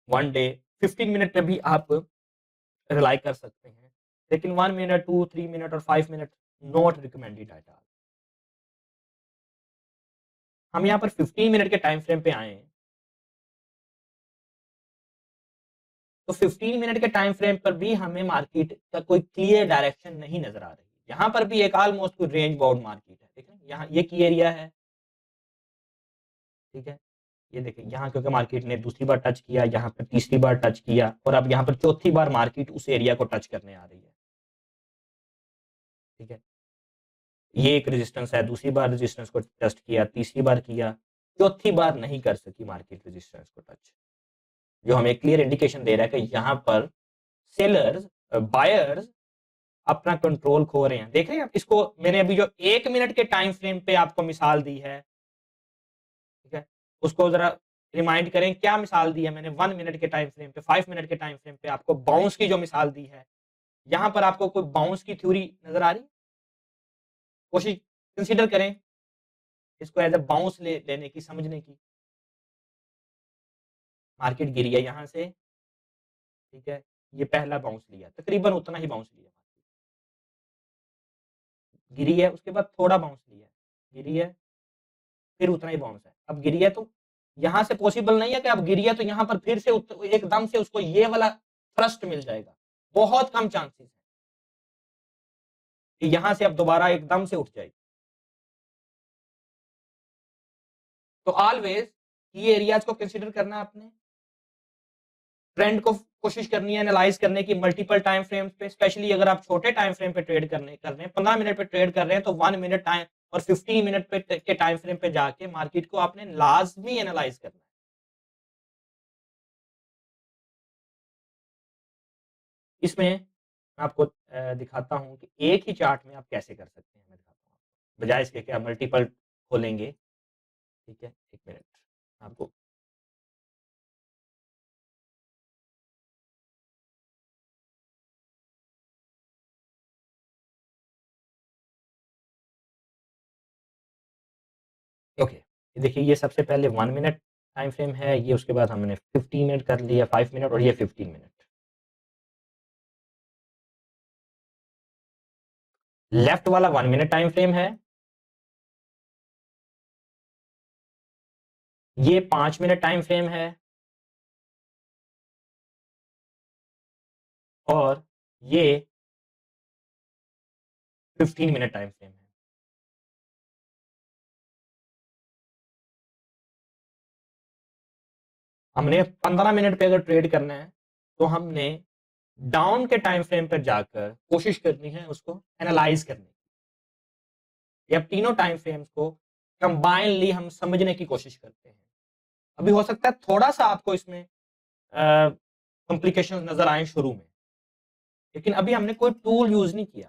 1 डे, 15 मिनट पे भी आप रिलाई कर सकते हैं, लेकिन 1 मिनट, 2, 3 मिनट और 5 minute not recommended at all. हम यहाँ पर 15 मिनट के टाइम फ्रेम पे आए, तो 15 मिनट के टाइम फ्रेम पर भी हमें मार्केट का कोई क्लियर डायरेक्शन नहीं नजर आ रही। यहाँ पर भी एक ऑलमोस्ट कोई रेंज बाउंड मार्केट है, ठीक है, यहाँ ये की एरिया है, ठीक है, ये देखिए यहाँ क्योंकि मार्केट ने दूसरी बार टच किया, यहाँ पर तीसरी बार टच किया और अब यहाँ पर चौथी बार मार्केट उस एरिया को टच करने आ रही है, ठीक है, ये एक रेजिस्टेंस है, दूसरी बार रेजिस्टेंस को टेस्ट किया, तीसरी बार किया, चौथी बार नहीं कर सकी मार्केट रेजिस्टेंस को टच, जो हमें क्लियर इंडिकेशन दे रहा है कि यहाँ पर सेलर्स बायर्स अपना कंट्रोल खो रहे हैं। देख रहे हैं आप इसको, मैंने अभी जो 1 मिनट के टाइम फ्रेम पे आपको मिसाल दी है, ठीक है, उसको जरा रिमाइंड करें क्या मिसाल दी है मैंने। 1 मिनट के टाइम फ्रेम पे, 5 मिनट के टाइम फ्रेम पे आपको बाउंस की जो मिसाल दी है, यहाँ पर आपको कोई बाउंस की थ्योरी नजर आ रही, कोशिश कंसीडर करें इसको एज ए बाउंस लेने की, समझने की। मार्केट गिरी है यहाँ से, ठीक है, ये पहला बाउंस लिया, तकरीबन उतना ही बाउंस लिया, गिरी है, उसके बाद थोड़ा बाउंस लिया, गिरी है, फिर उतना ही बाउंस है, अब गिरी है, तो यहाँ से पॉसिबल नहीं है कि अब गिरी है तो यहाँ पर फिर से एकदम से उसको ये वाला थ्रस्ट मिल जाएगा, बहुत कम चांसेस है कि यहाँ से अब दोबारा एकदम से उठ जाएगी। तो ऑलवेज ये एरियाज को कंसीडर करना आपने, ट्रेंड को कोशिश करनी है एनालाइज करने की मल्टीपल टाइम फ्रेम पे, स्पेशली अगर आप छोटे टाइम फ्रेम पे ट्रेड कर रहे हैं, 15 मिनट पे ट्रेड कर रहे हैं, तो 1 मिनट टाइम और 15 मिनट पे के टाइम फ्रेम पे जाके मार्केट को आपने लाजमी एनालाइज करना है। इसमें मैं आपको दिखाता हूं कि एक ही चार्ट में आप कैसे कर सकते हैं, मैं दिखाता हूँ आपको, बजाय इसके कि आप मल्टीपल खोलेंगे, ठीक है, 1 मिनट आपको देखिए ये सबसे पहले 1 मिनट टाइम फ्रेम है, ये उसके बाद हमने 15 मिनट कर लिया, 5 मिनट, और ये 15 मिनट। लेफ्ट वाला 1 मिनट टाइम फ्रेम है, ये 5 मिनट टाइम फ्रेम है, और ये 15 मिनट टाइम फ्रेम है। हमने 15 मिनट पे अगर ट्रेड करना है तो हमने डाउन के टाइम फ्रेम पर जाकर कोशिश करनी है उसको एनालाइज करने की। अब तीनों टाइम फ्रेम्स को कंबाइनली हम समझने की कोशिश करते हैं। अभी हो सकता है थोड़ा सा आपको इसमें कॉम्प्लिकेशन नजर आए शुरू में, लेकिन अभी हमने कोई टूल यूज नहीं किया।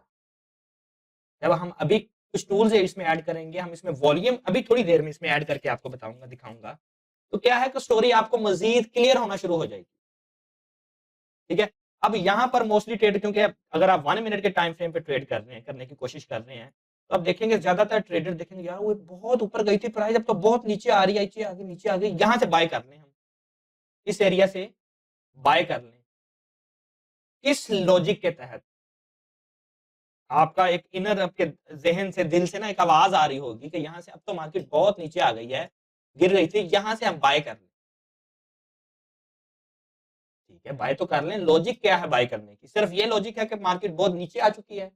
जब हम अभी कुछ टूल्स इसमें ऐड करेंगे, हम इसमें वॉल्यूम अभी थोड़ी देर में इसमें ऐड करके आपको बताऊंगा, दिखाऊंगा, तो क्या है कि स्टोरी आपको मजीद क्लियर होना शुरू हो जाएगी। ठीक है, अब यहां पर मोस्टली ट्रेड, क्योंकि अगर आप 1 मिनट के टाइम फ्रेम पे ट्रेड कर रहे हैं, करने की कोशिश कर रहे हैं, तो आप देखेंगे ज्यादातर ट्रेडर देखेंगे यार वो बहुत ऊपर गई थी प्राइस, अब तो बहुत नीचे आ रही है, नीचे आ गई, यहां से बाय कर लें, हम इस एरिया से बाय कर लें। इस लॉजिक के तहत आपका एक इनर, आपके जहन से, दिल से ना एक आवाज आ रही होगी कि यहां से अब तो मार्केट बहुत नीचे आ गई है, गिर रही थी, यहां से हम बाय कर लें। ठीक है, बाय तो कर लें। लॉजिक क्या है बाय करने की? सिर्फ ये लॉजिक है कि मार्केट बहुत नीचे आ चुकी है?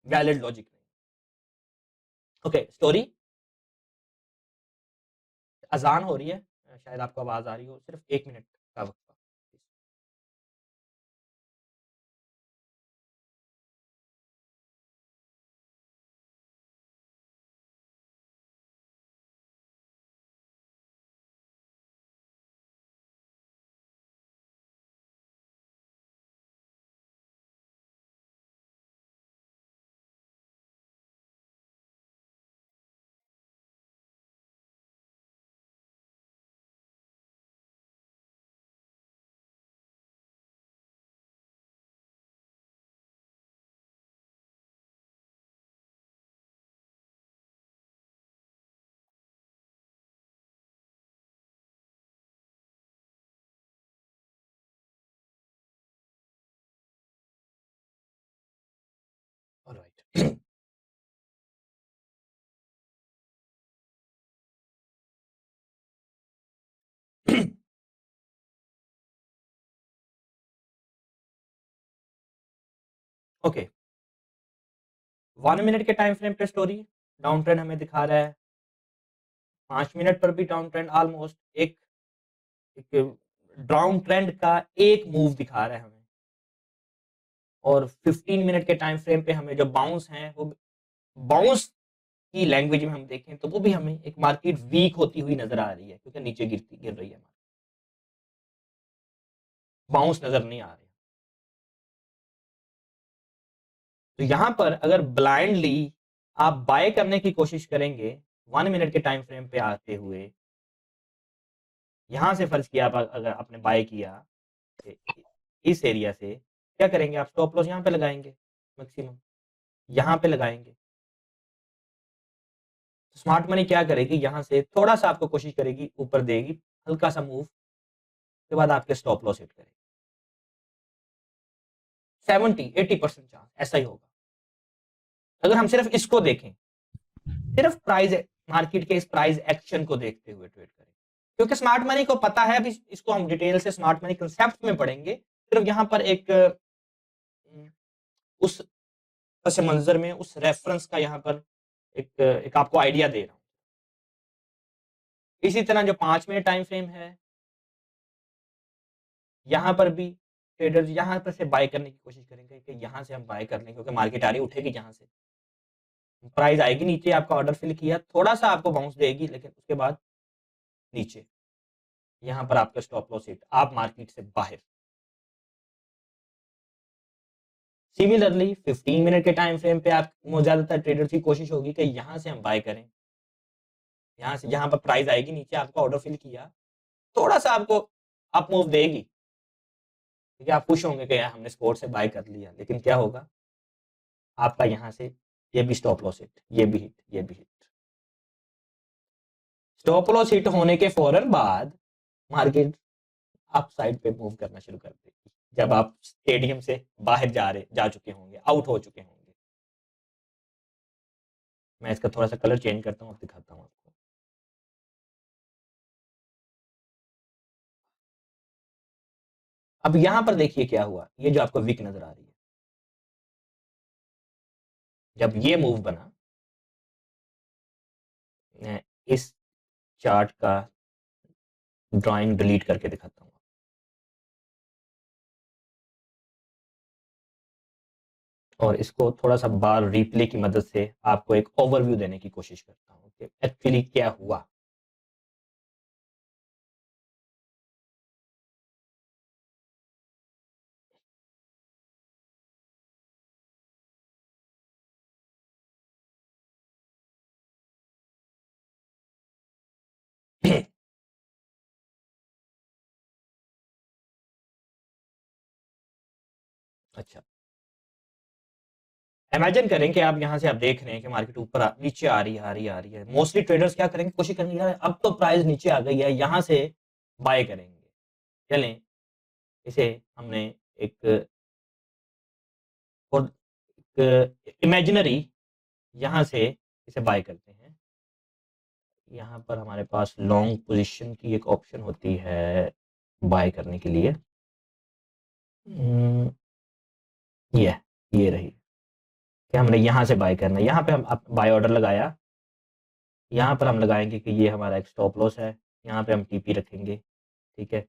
वैलिड लॉजिक नहीं। Okay, story. अजान हो रही है, शायद आपको आवाज आ रही हो, सिर्फ 1 मिनट का वक्त। ऑलराइट। ओके, 1 मिनट के टाइम फ्रेम पे स्टोरी डाउन ट्रेंड हमें दिखा रहा है, 5 मिनट पर भी डाउन ट्रेंड ऑलमोस्ट एक एक डाउन ट्रेंड का एक मूव दिखा रहा है हमें, और 15 मिनट के टाइम फ्रेम पे हमें जो बाउंस हैं, वो बाउंस की लैंग्वेज में हम देखें तो वो भी हमें एक मार्केट वीक होती हुई नजर आ रही है, क्योंकि नीचे गिर रही है, बाउंस नजर नहीं आ रहे। तो यहां पर अगर ब्लाइंडली आप बाय करने की कोशिश करेंगे 1 मिनट के टाइम फ्रेम पे आते हुए, यहां से फर्ज किया आप अगर आपने बाय किया इस एरिया से, क्या करेंगे आप? स्टॉप लॉस यहां पे लगाएंगे, मैक्सिमम यहां पे लगाएंगे। स्मार्ट मनी क्या करेगी? यहां से थोड़ा सा आपको कोशिश करेगी, ऊपर देगी हल्का सा मूव, के बाद आपके स्टॉप लॉस हिट करेगी। 70-80% चांस ऐसा ही होगा अगर हम सिर्फ इसको देखें, सिर्फ प्राइस, मार्केट के इस प्राइस एक्शन को देखते हुए ट्रेड करें, क्योंकि स्मार्ट मनी को पता है, अभी इसको हम डिटेल से स्मार्ट मनी कंसेप्ट में पढ़ेंगे। सिर्फ यहाँ पर एक उस पस मंजर में, उस रेफरेंस का यहाँ पर एक आपको आइडिया दे रहा हूँ। इसी तरह जो 5 मिनट टाइम फ्रेम है, यहाँ पर भी ट्रेडर्स यहाँ पर से बाय करने की कोशिश करेंगे कि यहाँ से हम बाय कर लें, क्योंकि मार्केट आ रही उठेगी, यहाँ से प्राइस आएगी नीचे, आपका ऑर्डर फिल किया, थोड़ा सा आपको बाउंस देगी, लेकिन उसके बाद नीचे, यहाँ पर आपका स्टॉप लॉस हिट, आप मार्केट से बाहर। सिमिलरली 15 मिनट के टाइम फ्रेम पे आप ज्यादातर ट्रेडर्स की कोशिश होगी कि यहाँ से हम बाय करें, यहाँ से, यहाँ पर प्राइस आएगी नीचे, आपका ऑर्डर फिल किया, थोड़ा सा आपको अप मूव देगी, ठीक है, आप खुश होंगे कि यार हमने स्पोर्ट से बाय कर लिया, लेकिन क्या होगा? आपका यहाँ से ये भी स्टॉप लॉस हिट, ये भी हिट, ये भी हिट। स्टॉप लॉस हिट होने के फौरन बाद मार्केट अप साइड पे मूव करना शुरू कर देगी जब आप स्टेडियम से बाहर जा चुके होंगे, आउट हो चुके होंगे। मैं इसका थोड़ा सा कलर चेंज करता हूँ और दिखाता हूँ आपको। अब यहां पर देखिए क्या हुआ, ये जो आपको विक नजर आ रही है, जब ये मूव बना, मैं इस चार्ट का ड्राइंग डिलीट करके दिखाता हूँ। और इसको थोड़ा सा बार रिप्ले की मदद से आपको एक ओवरव्यू देने की कोशिश करता हूँ कि एक्चुअली क्या हुआ। अच्छा, इमेजिन करें कि आप यहां से आप देख रहे हैं कि मार्केट ऊपर नीचे आ रही है, आ रही है, आ रही है। मोस्टली ट्रेडर्स क्या करेंगे, कोशिश करेंगे यार अब तो प्राइस नीचे आ गई है, यहां से बाय करेंगे। चलें, इसे हमने एक और एक इमेजिनरी यहां से इसे बाय करते हैं। यहाँ पर हमारे पास लॉन्ग पोजीशन की एक ऑप्शन होती है बाय करने के लिए। हम्म, ये ये रही कि हमने यहाँ से बाय करना है। यहाँ पे हम बाय ऑर्डर लगाया, यहाँ पर हम लगाएंगे कि ये हमारा एक स्टॉप लॉस है, यहाँ पे हम टीपी रखेंगे। ठीक है,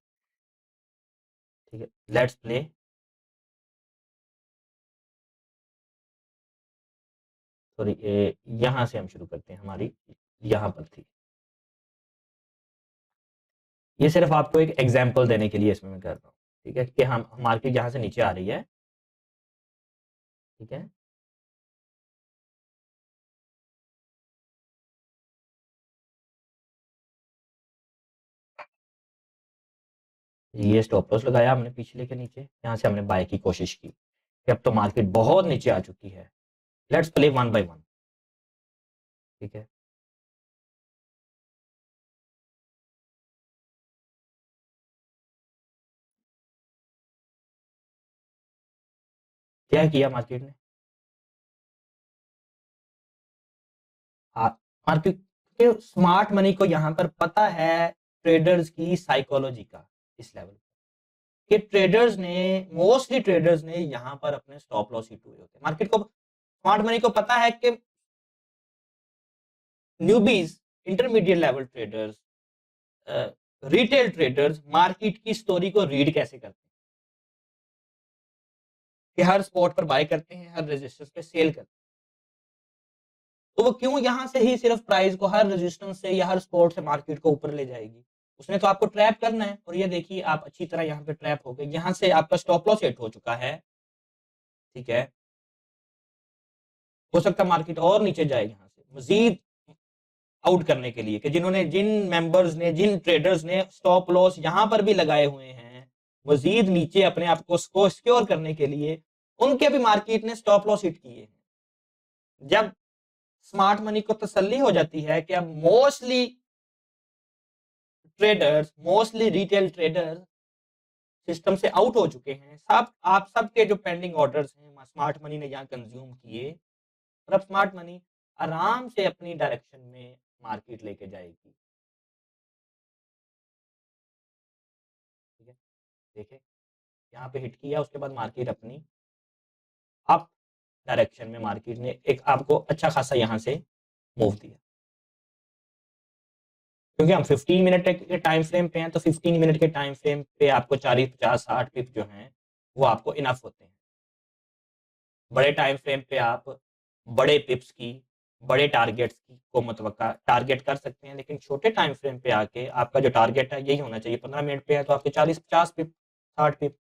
ठीक है, लेट्स प्ले। सॉरी, यहाँ से हम शुरू करते हैं, हमारी यहाँ पर थी। ये सिर्फ आपको एक एग्जाम्पल देने के लिए इसमें मैं कर रहा हूँ। ठीक है, कि हम मार्केट यहाँ से नीचे आ रही है। ठीक है, ये स्टॉप लॉस लगाया हमने पिछले के नीचे, यहाँ से हमने बाय की कोशिश की कि अब तो मार्केट बहुत नीचे आ चुकी है। Let's play one by one. ठीक है, क्या किया मार्केट ने, मार्केट के स्मार्ट मनी को यहाँ पर पता है ट्रेडर्स की साइकोलॉजी का इस लेवल कि ट्रेडर्स ने, मोस्टली ट्रेडर्स ने यहाँ पर अपने स्टॉप लॉस हिट हुए होते हैं। मार्केट को, स्मार्ट मनी को पता है कि newbies, intermediate level traders, retail traders market की स्टोरी को रीड कैसे करते हैं, कि हर स्पॉट पर बाय करते हैं, हर रेजिस्टेंस पे सेल करते हैं। तो वो क्यों यहां से ही सिर्फ प्राइस को हर रेजिस्टेंस से या हर स्पॉट से मार्केट को ऊपर ले जाएगी। उसने तो आपको ट्रैप करना है, और ये देखिए आप अच्छी तरह यहाँ पे ट्रैप हो गए, यहाँ से आपका स्टॉप लॉस हिट हो चुका है। ठीक है, हो सकता है मार्केट और नीचे जाए यहाँ से मजीद आउट करने के लिए, कि जिन्होंने, जिन मेंबर्स ने, जिन ट्रेडर्स ने स्टॉप लॉस यहाँ पर भी लगाए हुए हैं, मजीद नीचे अपने आप को सिक्योर करने के लिए, उनके भी मार्केट ने स्टॉप लॉस हिट किए हैं। जब स्मार्ट मनी को तसल्ली हो जाती है कि अब mostly traders, mostly retail traders system से आउट हो चुके हैं, सब आप सबके जो पेंडिंग ऑर्डर्स हैं स्मार्ट मनी ने यहाँ कंज्यूम किए, और अब स्मार्ट मनी आराम से अपनी डायरेक्शन में मार्केट लेके जाएगी। ठीक है, देखे यहाँ पे हिट किया, उसके बाद मार्केट अपनी अप डायरेक्शन में मार्केट ने एक आपको अच्छा खासा यहाँ से मूव दिया। क्योंकि हम 15 मिनट के टाइम फ्रेम पे हैं, तो 15 मिनट के टाइम फ्रेम पे आपको 40, 50, 60 पिप जो हैं वो आपको इनफ होते हैं। बड़े टाइम फ्रेम पे आप बड़े पिप्स की, बड़े टारगेट्स की को मुतवक्का टारगेट कर सकते हैं, लेकिन छोटे टाइम फ्रेम पे आके आपका जो टारगेट है यही होना चाहिए। 15 मिनट पे है तो आपके 40, 50 पिप, 60 पिप।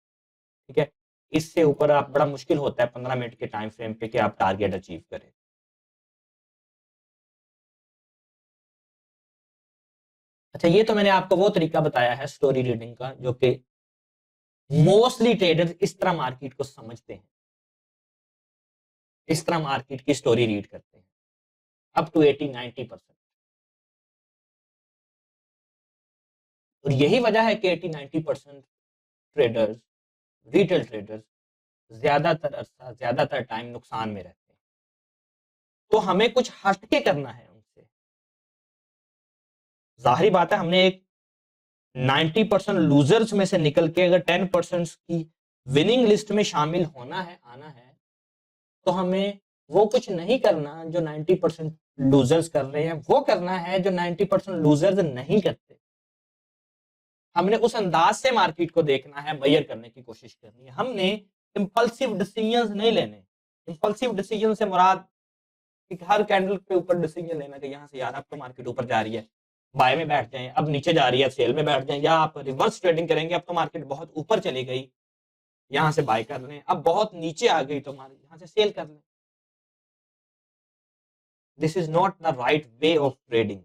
ठीक है, इससे ऊपर आप बड़ा मुश्किल होता है 15 मिनट के टाइम फ्रेम पे कि आप टारगेट अचीव करें। अच्छा, ये तो मैंने आपको वो तरीका बताया है स्टोरी रीडिंग का, जो कि मोस्टली ट्रेडर्स इस तरह मार्केट को समझते हैं। इस तरह मार्केट की स्टोरी रीड करते हैं अप टू 80-90%। और यही वजह है कि 80-90% ट्रेडर्स, रिटेल ट्रेडर्स ज्यादातर अरसा, ज्यादातर टाइम नुकसान में रहते हैं। तो हमें कुछ हटके करना है उनसे। जाहिर बात है, हमने एक 90% लूजर्स में से निकल के अगर 10% की विनिंग लिस्ट में शामिल होना है, आना है, तो हमें वो कुछ नहीं करना जो 90% लूजर्स कर रहे हैं, वो करना है जो 90% लूजर्स नहीं करते। हमने उस अंदाज से मार्केट को देखना है, मेजर करने की कोशिश करनी है। हमने इंपल्सिव डिसीजंस नहीं लेने। इंपल्सिव डिसीजन से मुराद हर कैंडल के ऊपर डिसीजन लेना कि यहाँ से यार अब तो मार्केट ऊपर जा रही है, बाय में बैठ जाएं, अब नीचे जा रही है सेल में बैठ जाएं, या आप रिवर्स ट्रेडिंग करेंगे, अब तो मार्केट बहुत ऊपर चली गई, यहाँ से बाय कर लें, अब बहुत नीचे आ गई तो यहाँ से सेल कर लें। This is not the right way of trading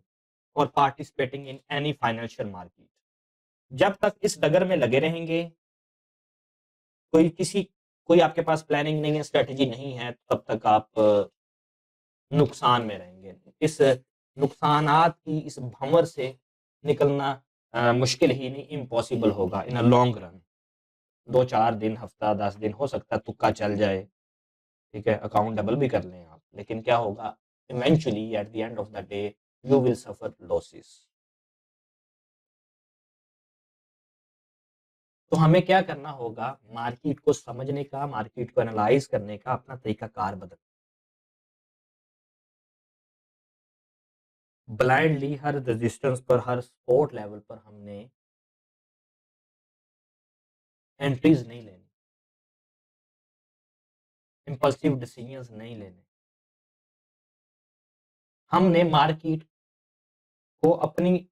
और participating in any financial market. जब तक इस डगर में लगे रहेंगे, कोई आपके पास प्लानिंग नहीं है, स्ट्रेटेजी नहीं है, तब तक आप नुकसान में रहेंगे। इस नुकसानात की इस भंवर से निकलना मुश्किल ही नहीं, इम्पॉसिबल होगा इन अ लॉन्ग रन। 2-4 दिन, हफ्ता, 10 दिन हो सकता है तुक्का चल जाए, ठीक है, अकाउंट डबल भी कर लें आप, लेकिन क्या होगा, eventually at the end of the day you will suffer losses. तो हमें क्या करना होगा, मार्केट को समझने का, मार्केट को एनालाइज करने का अपना तरीकाकार बदल। ब्लाइंडली हर रेजिस्टेंस पर, हर सपोर्ट लेवल पर हमने एंट्रीज नहीं लेनी, इंपल्सिव डिसीजंस नहीं लेने। हमने मार्केट को अपनी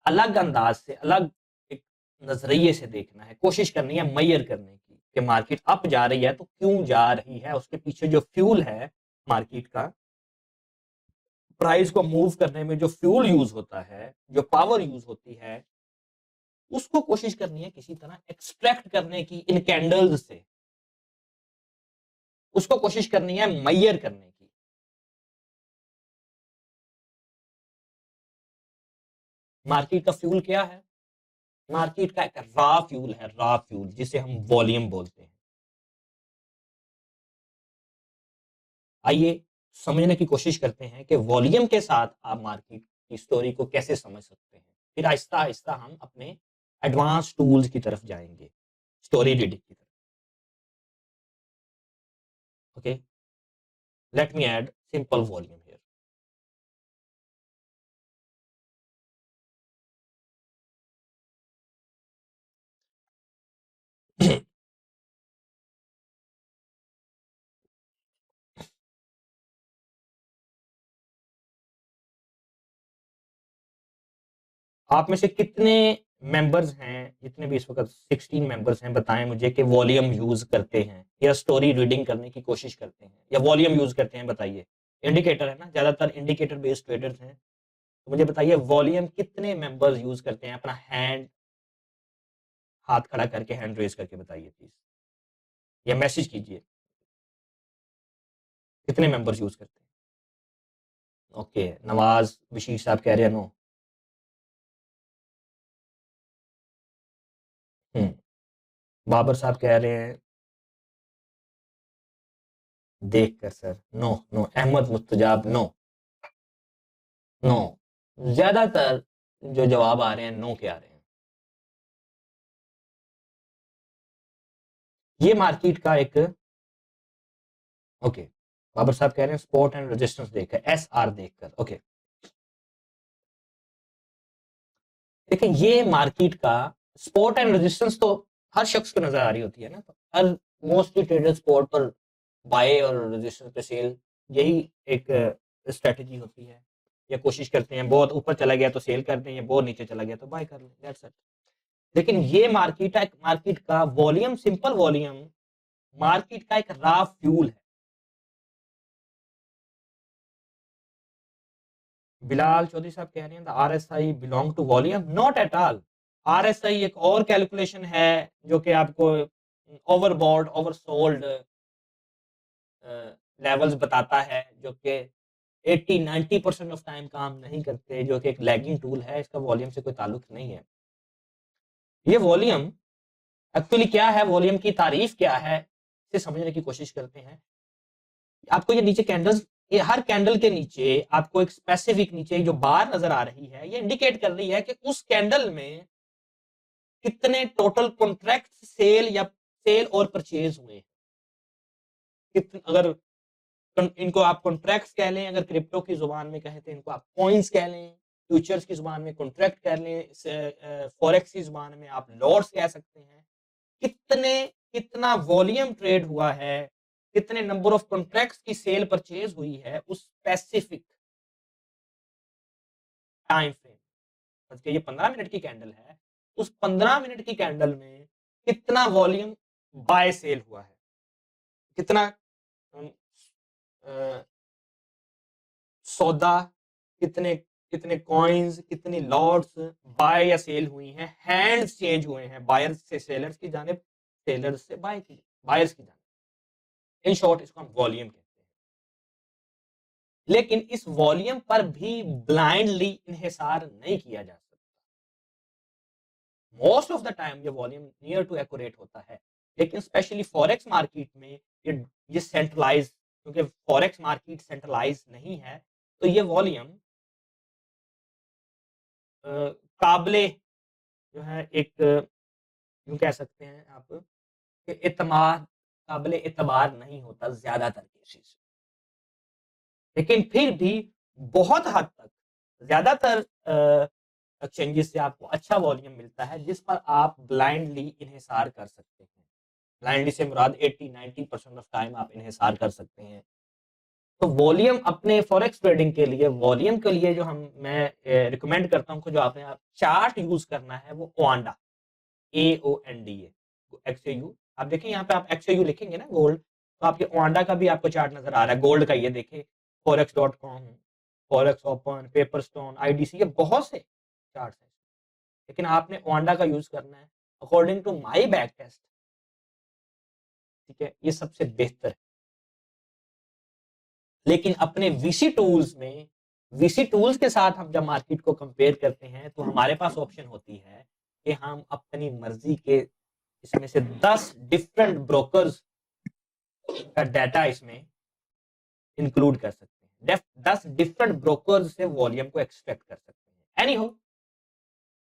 अलग अंदाज से, अलग एक नजरिए से देखना है, कोशिश करनी है मेजर करने की कि मार्केट अप जा रही है तो क्यों जा रही है, उसके पीछे जो फ्यूल है मार्केट का, प्राइस को मूव करने में जो फ्यूल यूज होता है, जो पावर यूज होती है, उसको कोशिश करनी है किसी तरह एक्सट्रैक्ट करने की इन कैंडल्स से, उसको कोशिश करनी है मेजर करने की। मार्केट का फ्यूल क्या है? मार्केट का एक रॉ फ्यूल है, रॉ फ्यूल, जिसे हम वॉल्यूम बोलते हैं। आइए समझने की कोशिश करते हैं कि वॉल्यूम के साथ आप मार्केट की स्टोरी को कैसे समझ सकते हैं। फिर आहिस्ता आहिस्ता हम अपने एडवांस टूल्स की तरफ जाएंगे, स्टोरी रीडिंग की तरफ। Okay, let me add simple volume here. आप में से कितने मेंबर्स हैं, जितने भी इस वक्त 16 मेंबर्स हैं, बताएं मुझे कि वॉल्यूम यूज करते हैं या स्टोरी रीडिंग करने की कोशिश करते हैं या वॉल्यूम यूज करते हैं, बताइए। इंडिकेटर है ना, ज्यादातर इंडिकेटर बेस्ड ट्रेडर्स हैं, तो मुझे बताइए वॉल्यूम कितने मेंबर्स यूज करते हैं। अपना हैंड, हाथ खड़ा करके हैंड रेज करके बताइए प्लीज, या मैसेज कीजिए कितने मेंबर्स यूज करते हैं। ओके, नवाज बशीर साहब कह रहे हैं नो। बाबर साहब कह रहे हैं देख कर sir, no no. Ahmed Mustajab no no. ज्यादातर जो जवाब आ रहे हैं नो के आ रहे हैं। ये मार्केट का एक, ओके, बाबर साहब कह रहे हैं सपोर्ट एंड रेजिस्टेंस देखकर, एस आर देखकर। ओके, देखिए ये मार्केट का सपोर्ट एंड रेजिस्टेंस तो हर शख्स को नजर आ रही होती है ना, तो हर मोस्टली ट्रेडर सपोर्ट पर बाय और रेजिस्टेंस पे सेल, यही एक स्ट्रेटजी होती है, या कोशिश करते हैं। बहुत ऊपर चला गया तो सेल करते हैं, बहुत नीचे चला गया तो बाय कर लें, दैट्स इट। लेकिन ये मार्केट है, मार्केट का वॉल्यूम, सिंपल वॉल्यूम मार्केट का एक रॉ फ्यूल है। बिलाल चौधरी साहब कह रहे हैं RSI belong to volume, not at all. RSI एक और कैलकुलेशन है जो कि आपको ओवरबॉट, ओवरसोल्ड लेवल्स बताता है जो कि 80-90% ऑफ टाइम काम नहीं करते, जो कि एक लैगिंग टूल है, इसका वॉल्यूम से कोई ताल्लुक नहीं है। ये वॉल्यूम एक्चुअली क्या है, वॉल्यूम की तारीफ क्या है, इसे समझने की कोशिश करते हैं। आपको ये नीचे कैंडल्स, ये हर कैंडल के नीचे आपको एक स्पेसिफिक नीचे जो बार नजर आ रही है, ये इंडिकेट कर रही है कि उस कैंडल में कितने टोटल कॉन्ट्रैक्ट सेल या सेल और परचेज हुए हैं। अगर इनको आप कॉन्ट्रैक्ट्स कह लें, अगर क्रिप्टो की जुबान में कहें तो इनको आप कॉइन्स कह लें, फ्यूचर्स की जुबान में कॉन्ट्रैक्ट कह लें, फॉरेक्स की जुबान में आप लॉट्स कह सकते हैं। कितना वॉल्यूम ट्रेड हुआ है, कितने नंबर ऑफ कॉन्ट्रैक्ट्स की सेल परचेज हुई है उस स्पेसिफिक टाइम फ्रेम। ये 15 मिनट की कैंडल है, उस 15 मिनट की कैंडल में कितना वॉल्यूम बाय सेल हुआ है, कितना सौदा, कितने कितने कॉइन्स, कितनी लॉट्स बाय या सेल हुई हैं, हैंड्स चेंज हुए हैं बायर्स से सेलर्स की जानिब, सेलर्स से बायर्स की जानिब। इन शॉर्ट इसको हम वॉल्यूम कहते हैं। लेकिन इस वॉल्यूम पर भी ब्लाइंडली इन्हिसार नहीं किया जा सकता। मोस्ट ऑफ द टाइम ये वॉल्यूम नियर टू एक्यूरेट होता है, लेकिन स्पेशली फॉरेक्स मार्केट में ये सेंट्रलाइज, क्योंकि फॉरेक्स मार्केट सेंट्रलाइज नहीं है, तो ये वॉल्यूम काबले जो है एक यूं कह सकते हैं आप कि काबले एतबार नहीं होता ज्यादातर केसेस। लेकिन फिर भी बहुत हद तक ज्यादातर एक्सचेंजेस से आपको अच्छा वॉल्यूम मिलता है, जिस पर आप ब्लाइंडली इन्हिसार कर सकते हैं। ब्लाइंडली से मुराद 80-90% ऑफ टाइम आप इन्हिसार कर सकते हैं। तो वॉल्यूम अपने फॉरेक्स ट्रेडिंग के लिए, वॉल्यूम के लिए जो मैं रिकमेंड करता हूँ, जो आपने आप चार्ट यूज करना है वो ओआंडा, AONDA, XAU। आप देखिए यहाँ पे आप XAU लिखेंगे ना गोल्ड, तो आपके ओआंडा का भी आपको चार्ट नजर आ रहा है गोल्ड का। ये देखिए forex.com, forex open, Pepperstone, IDC, ये बहुत से चार्ट्स हैं, लेकिन आपने ओआंडा का यूज करना है। According to my back test, ठीक है, ये सबसे बेहतर है। लेकिन अपने वीसी टूल्स में, वीसी टूल्स के साथ हम जब मार्केट को कंपेयर करते हैं तो हमारे पास ऑप्शन होती है कि हम अपनी मर्जी के इसमें से 10 डिफरेंट ब्रोकर्स का डाटा इसमें इंक्लूड कर सकते हैं। 10 डिफरेंट ब्रोकर्स से वॉल्यूम को एक्सपेक्ट कर सकते हैं। Anyhow,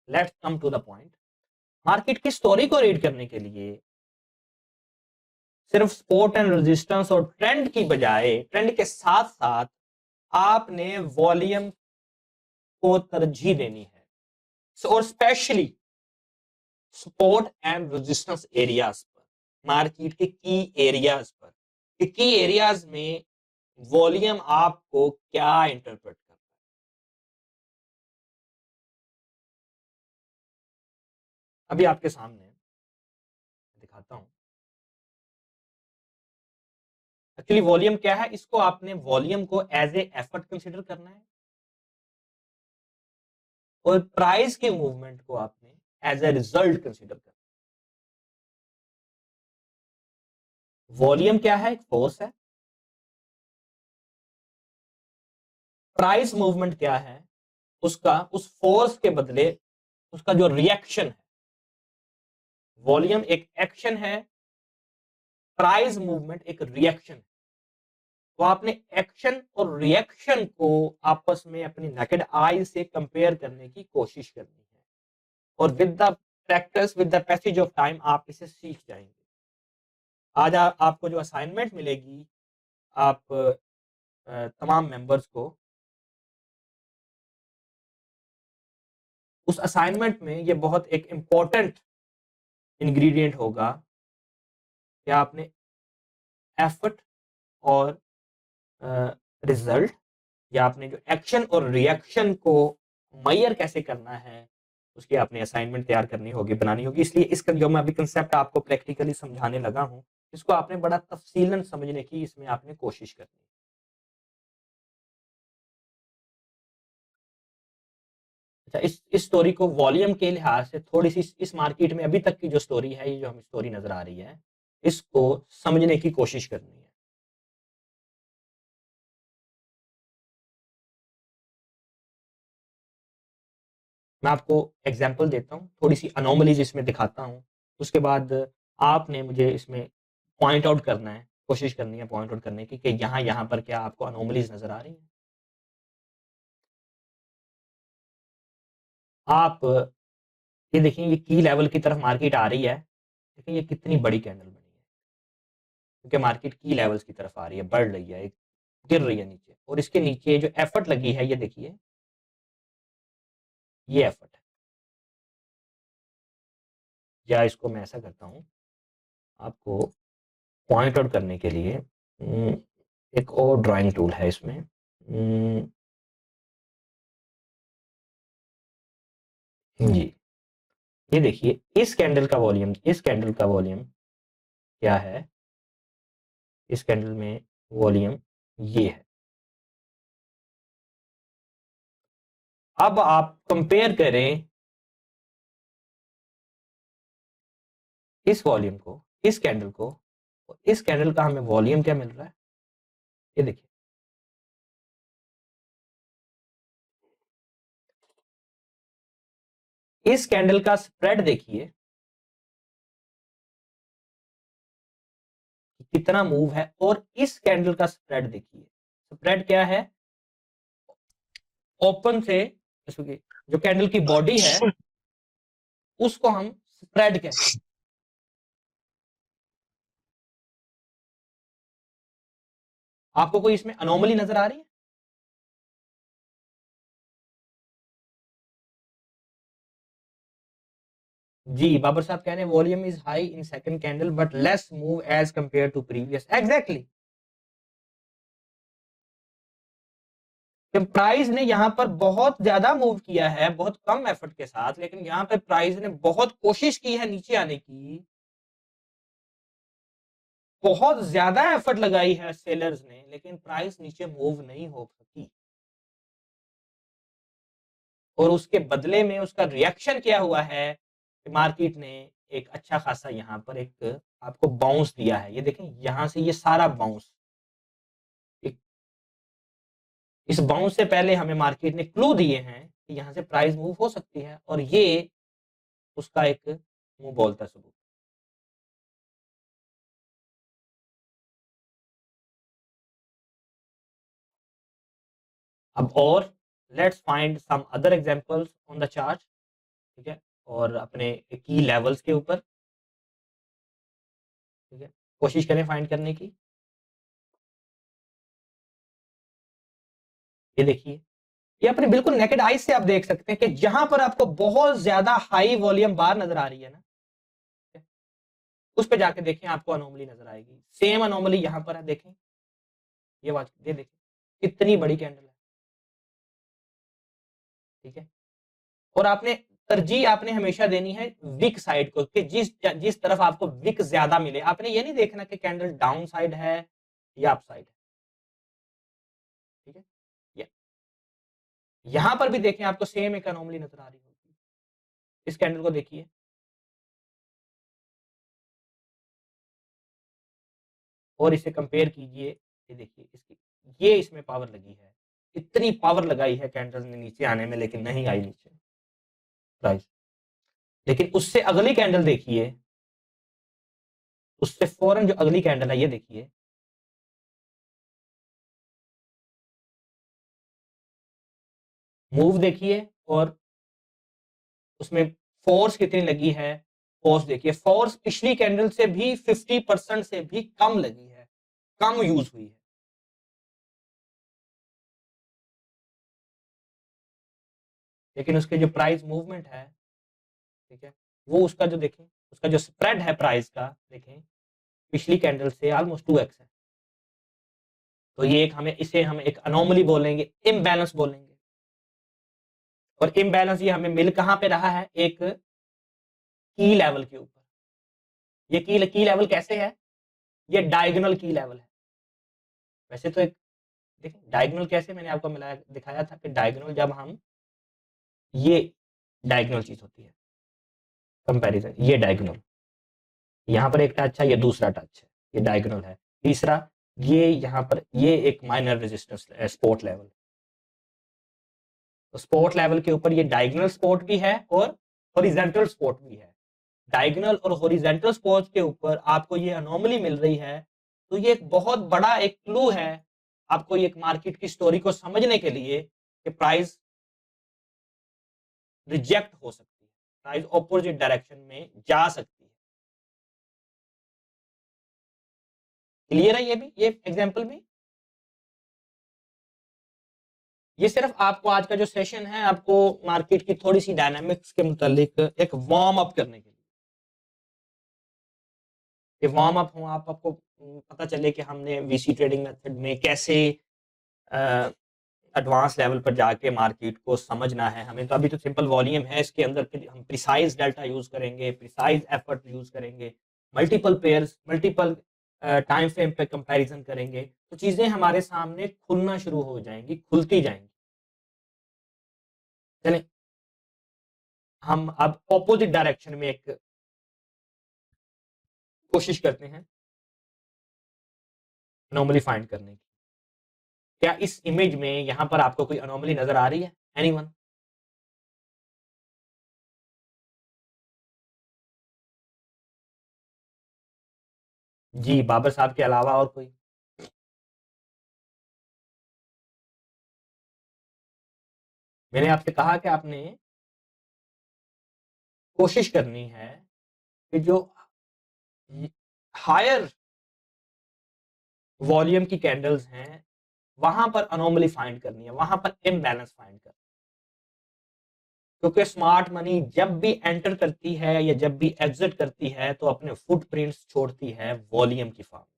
let's come to the point. Market की स्टोरी को रीड करने के लिए सिर्फ सपोर्ट एंड रेजिस्टेंस और ट्रेंड की बजाय, ट्रेंड के साथ साथ आपने वॉल्यूम को तरजीह देनी है, और specially support and resistance areas पर, मार्केट के की एरियाज पर, कि की एरियाज में वॉल्यूम आपको क्या इंटरप्रेट करता है। अभी आपके सामने दिखाता हूं एक्चुअली वॉल्यूम क्या है। इसको आपने वॉल्यूम को एज ए एफर्ट कंसीडर करना है, और प्राइस के मूवमेंट को आपने एज ए रिजल्ट कंसीडर करना है। वॉल्यूम क्या है, एक फोर्स है। प्राइस मूवमेंट क्या है, उसका उस फोर्स के बदले उसका जो रिएक्शन है। वॉल्यूम एक एक्शन है, प्राइस मूवमेंट एक रिएक्शन है। तो आपने एक्शन और रिएक्शन को आपस में अपनी नेकेड आई से कंपेयर करने की कोशिश करनी है, और with the practice, with the passage of time आप इसे सीख जाएंगे। आज आपको जो असाइनमेंट मिलेगी, आप तमाम मेंबर्स को उस असाइनमेंट में ये बहुत एक इंपॉर्टेंट इंग्रेडिएंट होगा कि आपने एफर्ट और रिजल्ट, या आपने जो एक्शन और रिएक्शन को मेजर कैसे करना है, उसकी आपने असाइनमेंट तैयार करनी होगी, बनानी होगी। इसलिए इसका जो मैं अभी कंसेप्ट आपको प्रैक्टिकली समझाने लगा हूं, इसको आपने बड़ा तफसीलन समझने की इसमें आपने कोशिश करनी है। अच्छा, इस स्टोरी को वॉल्यूम के लिहाज से थोड़ी सी इस मार्केट में अभी तक की जो स्टोरी है, ये जो हमें स्टोरी नजर आ रही है, इसको समझने की कोशिश करनी है। मैं आपको एग्जांपल देता हूँ, थोड़ी सी अनोमलीज इसमें दिखाता हूँ, उसके बाद आपने मुझे इसमें पॉइंट आउट करना है, कोशिश करनी है पॉइंट आउट करने की कि यहाँ पर क्या आपको अनोमलीज नजर आ रही हैं। आप ये देखिए, ये की लेवल की तरफ मार्केट आ रही है, देखिए ये कितनी बड़ी कैंडल बनी है, क्योंकि मार्केट की लेवल्स की तरफ आ रही है, बढ़ रही है, गिर रही है नीचे, और इसके नीचे जो एफर्ट लगी है ये देखिए, ये एफर्ट है। या इसको मैं ऐसा करता हूँ आपको पॉइंट आउट करने के लिए, एक और ड्राइंग टूल है इसमें, जी ये देखिए, इस कैंडल का वॉल्यूम क्या है, इस कैंडल में वॉल्यूम ये है। अब आप कंपेयर करें इस वॉल्यूम को, इस कैंडल को, और इस कैंडल का हमें वॉल्यूम क्या मिल रहा है, ये देखिए, इस कैंडल का स्प्रेड देखिए कितना मूव है, और इस कैंडल का स्प्रेड देखिए, स्प्रेड क्या है, ओपन से जो कैंडल की बॉडी है उसको हम स्प्रेड कहते हैं। आपको कोई इसमें अनोमली नजर आ रही है? जी बाबर साहब कह रहे हैं volume is high in second candle but less move as compare to previous. Exactly, price ने यहां पर बहुत ज्यादा मूव किया है, बहुत कम एफर्ट के साथ, लेकिन यहां पे प्राइस ने बहुत कोशिश की है नीचे आने की, बहुत ज्यादा एफर्ट लगाई है सेलर्स ने, लेकिन प्राइस नीचे मूव नहीं हो सकी। और उसके बदले में उसका रिएक्शन क्या हुआ है कि मार्केट ने एक अच्छा खासा यहां पर एक आपको बाउंस दिया है। ये देखें, यहां से ये सारा बाउंस, इस बाउंस से पहले हमें मार्केट ने क्लू दिए हैं कि यहां से प्राइस मूव हो सकती है, और ये उसका एक मुंह बोलता सबूत। अब और let's find some other examples on the chart, ठीक है, और अपने की लेवल्स के ऊपर, ठीक है, कोशिश करें फाइंड करने की। ये देखिए, ये अपने बिल्कुल नेकेड आईज से आप देख सकते हैं कि जहां पर आपको बहुत ज्यादा हाई वॉल्यूम बार नजर आ रही है ना, उस पे जाके देखें, आपको अनोमली नजर आएगी। सेम अनोमली यहां पर है, देखें, ये देखें कितनी बड़ी कैंडल है, ठीक है। और आपने तरजीह आपने हमेशा देनी है विक साइड को, कि जिस जिस तरफ आपको विक ज्यादा मिले। आपने ये नहीं देखना कि कैंडल डाउन साइड है या अप साइड है, ठीक है। यहां पर भी देखें, आपको सेम एक अनोमली नजर आ रही होगी। इस कैंडल को देखिए, और इसे कंपेयर कीजिए, ये देखिए इसकी, ये इसमें पावर लगी है, इतनी पावर लगाई है कैंडल ने नीचे आने में, लेकिन नहीं आई नीचे प्राइस। लेकिन उससे अगली कैंडल देखिए, उससे फौरन जो अगली कैंडल है, ये देखिए, मूव देखिए, और उसमें फोर्स कितनी लगी है, फोर्स देखिए, फोर्स पिछली कैंडल से भी 50% से भी कम लगी है, कम यूज हुई है। लेकिन उसके जो प्राइस मूवमेंट है, ठीक है, वो उसका जो देखें, उसका जो स्प्रेड है प्राइस का, देखें पिछली कैंडल से ऑलमोस्ट 2x है। तो ये एक इसे हम एक अनोमली बोलेंगे, इम्बैलेंस बोलेंगे। और इम्बैलेंस ये हमें मिल कहां पे रहा है, एक की लेवल के ऊपर। ये की लेवल कैसे है, ये डायगोनल की लेवल है। वैसे तो एक देखिए डायगोनल कैसे मैंने आपको मिलाया दिखाया था कि डायगोनल जब हम, ये डायगोनल चीज होती है, कंपैरिजन, ये डायगोनल, यहाँ पर एक टच है, ये दूसरा टच है, ये डायगोनल है। तीसरा, ये यहाँ पर ये एक माइनर रेजिस्टेंस सपोर्ट लेवल। तो सपोर्ट लेवल के ऊपर ये डायगोनल सपोर्ट भी है और हॉरिजॉन्टल सपोर्ट भी है। डायगोनल और हॉरिजॉन्टल सपोर्ट के ऊपर आपको ये अनोमली मिल रही है, तो ये एक बहुत बड़ा एक क्लू है आपको एक मार्केट की स्टोरी को समझने के लिए कि प्राइस रिजेक्ट हो सकती है, प्राइस ऑपोजिट डायरेक्शन में जा सकती है। क्लियर है ये भी, ये एग्जांपल भी? ये सिर्फ आपको आज का जो सेशन है आपको मार्केट की थोड़ी सी डायनामिक्स के मुतालिक एक वार्म अप करने के लिए, कि वार्म अप हो आपको पता चले कि हमने वीसी ट्रेडिंग मेथड में कैसे एडवांस लेवल पर जाके मार्केट को समझना है हमें। तो अभी तो सिंपल वॉल्यूम है, इसके अंदर हम प्रिसाइज डेल्टा यूज करेंगे, प्रिसाइज एफर्ट यूज करेंगे, multiple pairs, multiple time frame पे कंपैरिजन करेंगे, तो चीजें हमारे सामने खुलना शुरू हो जाएंगी, खुलती जाएंगी। चलें हम अब ऑपोजिट डायरेक्शन में एक कोशिश करते हैं अनोमली फाइंड करने की। क्या इस इमेज में यहां पर आपको कोई अनोमली नजर आ रही है? एनीवन? जी, बाबर साहब के अलावा और कोई? मैंने आपसे कहा कि आपने कोशिश करनी है कि जो हायर वॉल्यूम की कैंडल्स हैं वहां पर अनोमली फाइंड करनी है, वहां पर इम्बैलेंस फाइंड करनी है। क्योंकि स्मार्ट मनी जब भी एंटर करती है या जब भी एग्जिट करती है तो अपने फुटप्रिंट्स छोड़ती है वॉल्यूम की फॉर्म में।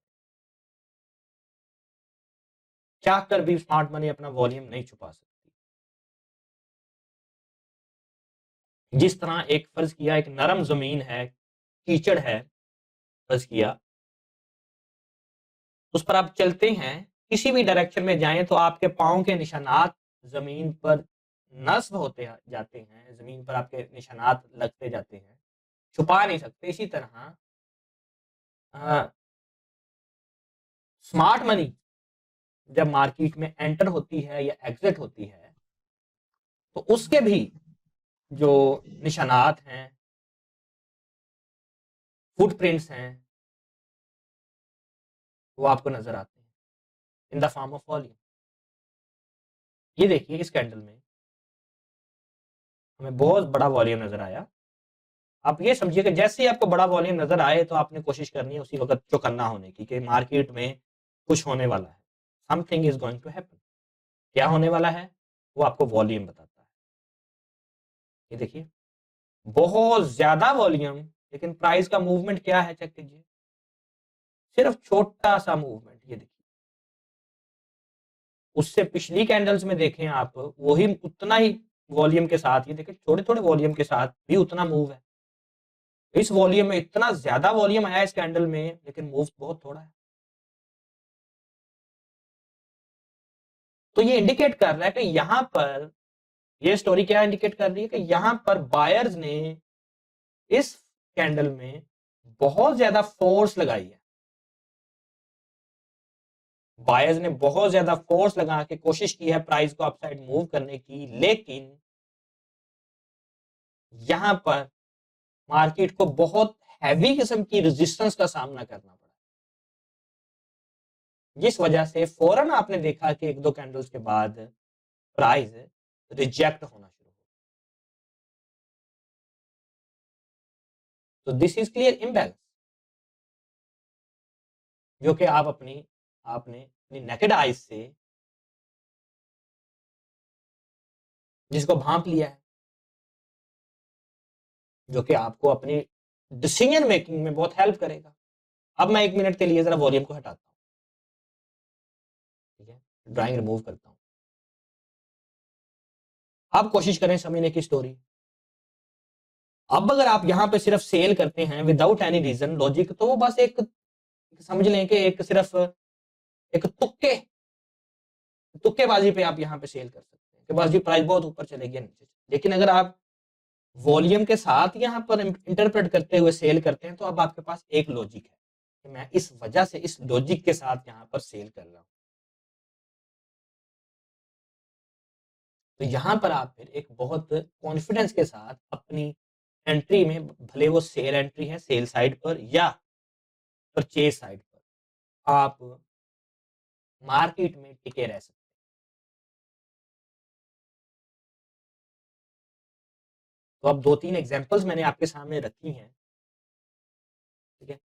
चाह कर भी स्मार्ट मनी अपना वॉल्यूम नहीं छुपा सकती। जिस तरह एक फर्ज किया एक नरम जमीन है, कीचड़ है, फर्ज किया उस पर आप चलते हैं, किसी भी डायरेक्शन में जाएं तो आपके पाँव के निशानात जमीन पर नस्ब होते जाते हैं, जमीन पर आपके निशानात लगते जाते हैं, छुपा नहीं सकते। इसी तरह स्मार्ट मनी जब मार्केट में एंटर होती है या एग्जिट होती है तो उसके भी जो निशानात हैं, फुटप्रिंट्स हैं, वो आपको नजर आते हैं in the form of volume. ये देखिए इस कैंडल में हमें बहुत बड़ा वॉल्यूम नजर आया। आप ये समझिए कि जैसे ही आपको बड़ा वॉल्यूम नजर आए तो आपने कोशिश करनी है उसी वक्त चौकन्ना होने की कि मार्केट में कुछ होने वाला है, something is going to happen. क्या होने वाला है वो आपको वॉल्यूम बताता है। ये देखिए बहुत ज्यादा वॉल्यूम, लेकिन प्राइस का मूवमेंट क्या है चेक कीजिए, सिर्फ छोटा सा मूवमेंट। ये देखिए उससे पिछली कैंडल्स में देखें आप, वही उतना ही वॉल्यूम के साथ, ये देखिए थोड़े थोड़े वॉल्यूम के साथ भी उतना मूव है। इस वॉल्यूम में इतना ज्यादा वॉल्यूम आया इस कैंडल में, लेकिन मूव बहुत थोड़ा है। तो ये इंडिकेट कर रहा है कि यहां पर, ये स्टोरी क्या इंडिकेट कर रही है कि यहां पर बायर्स ने इस कैंडल में बहुत ज्यादा फोर्स लगाई है। बायर्स ने बहुत ज्यादा फोर्स लगा के कोशिश की है प्राइस को अपसाइड मूव करने की, लेकिन यहां पर मार्केट को बहुत हैवी किस्म की रेजिस्टेंस का सामना करना पड़ा, जिस वजह से फौरन आपने देखा कि एक दो कैंडल्स के बाद प्राइस रिजेक्ट होना शुरू हो। तो दिस इज क्लियर इम्बैलेंस, जो कि आपने अपनी नेकेड आईज से जिसको भांप लिया है, जो कि आपको अपनी डिसीजन मेकिंग में बहुत हेल्प करेगा। अब मैं 1 मिनट के लिए जरा वॉल्यूम को हटाता हूं, ठीक है, ड्राइंग रिमूव करता हूं। अब कोशिश करें समझने की स्टोरी। अब अगर आप यहां पे सिर्फ सेल करते हैं विदाउट एनी रीजन लॉजिक, तो वो बस एक समझ लें कि एक सिर्फ एक तुक्केबाजी पे आप यहाँ पे सेल कर सकते हैं कि बस जी प्राइस बहुत ऊपर चलेगी नीचे। लेकिन अगर आप वॉल्यूम के साथ यहाँ पर इंटरप्रेट करते हुए सेल करते हैं तो अब आपके पास एक लॉजिक है कि मैं इस वजह से इस लॉजिक के साथ यहाँ पर सेल कर रहा हूँ। तो यहाँ पर आप फिर एक बहुत कॉन्फिडेंस के साथ अपनी एंट्री में, भले वो सेल एंट्री है सेल साइड पर या परचेज साइड पर, आप मार्केट में टिके रह सकते हैं। तो अब 2-3 एग्जांपल्स मैंने आपके सामने रखी हैं, ठीक है।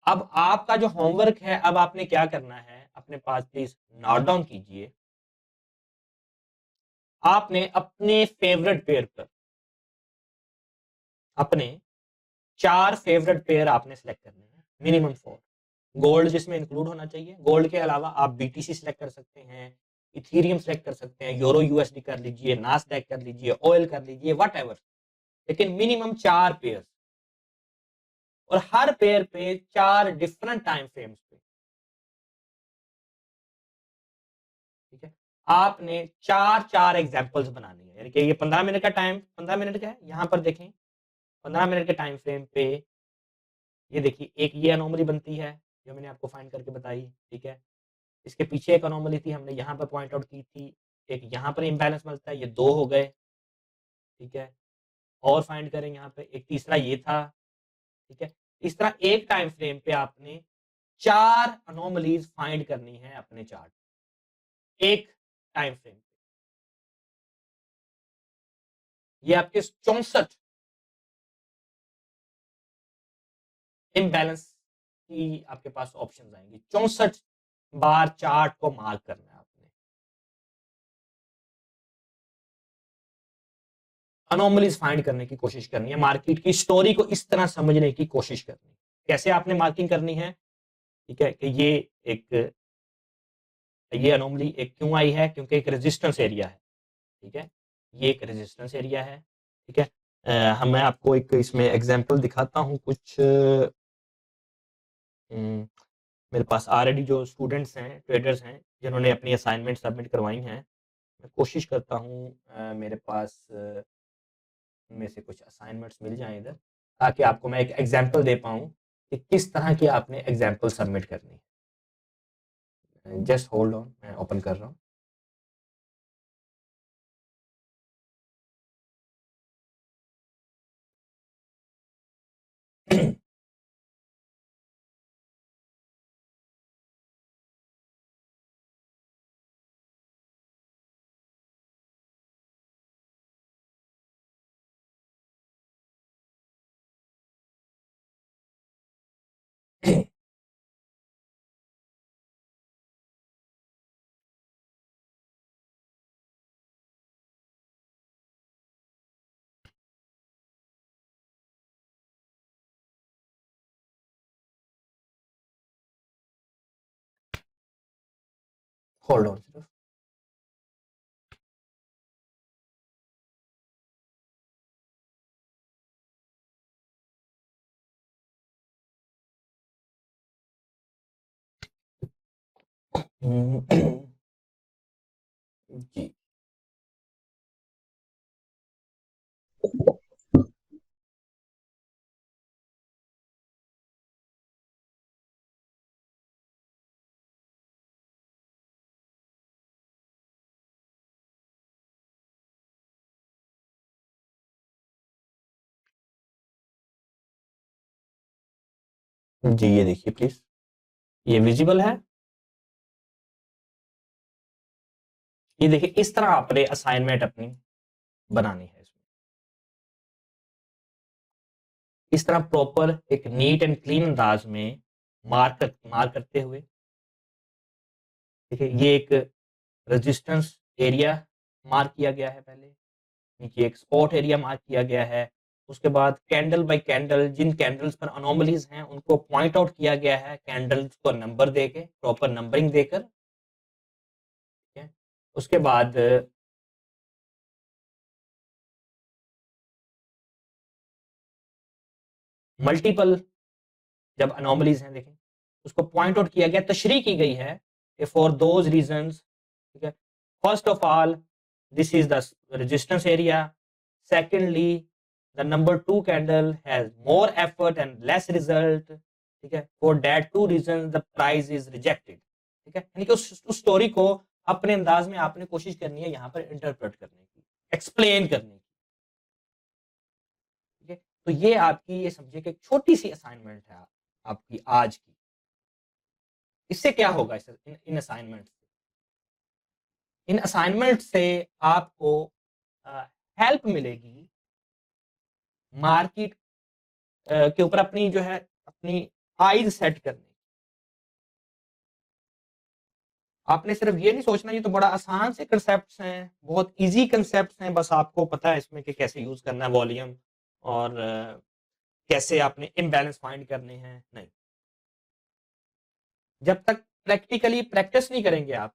अब आपका जो होमवर्क है, अब आपने क्या करना है, अपने पास प्लीज नोट डाउन कीजिए। आपने अपने फेवरेट पेयर पर, अपने 4 फेवरेट पेयर आपने सिलेक्ट करने हैं, मिनिमम 4। गोल्ड जिसमें इंक्लूड होना चाहिए। गोल्ड के अलावा आप बीटीसी सिलेक्ट कर सकते हैं, इथेरियम सिलेक्ट कर सकते हैं, यूरो यूएसडी कर लीजिए, नास्डैक कर लीजिए, ऑयल कर लीजिए, व्हाटएवर, लेकिन मिनिमम 4 पेयर, और हर पेयर पे 4 डिफरेंट टाइम फ्रेम्स पे, ठीक है। आपने 4 एग्जांपल्स बनानी है, यानी कि ये 15 मिनट का टाइम, 15 मिनट का है, यहां पर देखें 15 मिनट के टाइम फ्रेम पे ये देखिए एक ये अनोमली बनती है जो मैंने आपको फाइंड करके बताई, ठीक है। इसके पीछे एक अनोमली थी, हमने यहाँ पर पॉइंट आउट की थी, एक यहाँ पर इम्बैलेंस मिलता है, ये 2 हो गए, ठीक है। और फाइंड करें यहाँ पे, एक तीसरा ये था, ठीक है। इस तरह एक टाइम फ्रेम पे आपने 4 अनोमलीज फाइंड करनी है अपने चार्ट, एक टाइम फ्रेम पे। ये आपके 64 इम्बैलेंस की आपके पास ऑप्शन आएंगे, 64 बार चार्ट को मार्क करना है आपने। अनोमलीज फाइंड करने की कोशिश करनी है, मार्केट की स्टोरी को इस तरह समझने की कोशिश करनी है। कैसे आपने मार्किंग करनी है, ठीक है, कि ये अनोमली एक क्यों आई है, क्योंकि एक रेजिस्टेंस एरिया है, ठीक है। ये एक रेजिस्टेंस एरिया है, ठीक है। मैं आपको एक इसमें एग्जांपल दिखाता हूँ कुछ। मेरे पास ऑलरेडी जो स्टूडेंट्स हैं, ट्रेडर्स हैं, जिन्होंने अपनी असाइनमेंट सबमिट करवाई हैं, मैं कोशिश करता हूँ मेरे पास में से कुछ असाइनमेंट्स मिल जाएं इधर, ताकि आपको मैं एक एग्जांपल दे पाऊँ कि किस तरह की आपने एग्जांपल सबमिट करनी है। जस्ट होल्ड ऑन, मैं ओपन कर रहा हूँ। होल्ड ऑन सिर्फ। जी जी, ये देखिए प्लीज, ये विजिबल है। ये देखिए इस तरह आपने असाइनमेंट अपनी बनानी है, इसमें इस तरह प्रॉपर एक नीट एंड क्लीन अंदाज में मार्क करते हुए, देखिए ये एक रेजिस्टेंस एरिया मार्क किया गया है, पहले नीचे एक स्पॉट एरिया मार्क किया गया है, उसके बाद कैंडल बाय कैंडल जिन कैंडल्स पर अनोमलीज हैं उनको पॉइंट आउट किया गया है, कैंडल्स को नंबर देके, प्रॉपर नंबरिंग देकर, ठीक है। उसके बाद मल्टीपल जब अनोमलीज हैं, देखें उसको पॉइंट आउट किया गया, तशरीह की गई है कि फॉर दोज रीजंस, ठीक है। First of all this is the resistance area, secondly the number 2 candle has more effort and less result, ठीक है, for that 2 reasons the price is rejected, ठीक है। यानी कि उस स्टोरी को अपने अंदाज में आपने कोशिश करनी है यहाँ पर इंटरप्रेट करने की, एक्सप्लेन करने की। ठीक है, तो ये आपकी, ये समझिए कि एक छोटी सी असाइनमेंट है आपकी आज की। इससे क्या होगा, इन असाइनमेंट से, इन असाइनमेंट से आपको हेल्प मिलेगी मार्केट के ऊपर अपनी जो है अपनी आइज सेट करने। आपने सिर्फ ये नहीं सोचना ये तो बड़ा आसान से कंसेप्ट्स हैं, बहुत इजी कंसेप्ट्स हैं, बस आपको पता है इसमें कि कैसे यूज करना है वॉल्यूम और कैसे आपने इम्बैलेंस फाइंड करने हैं। नहीं, जब तक प्रैक्टिकली प्रैक्टिस नहीं करेंगे आप,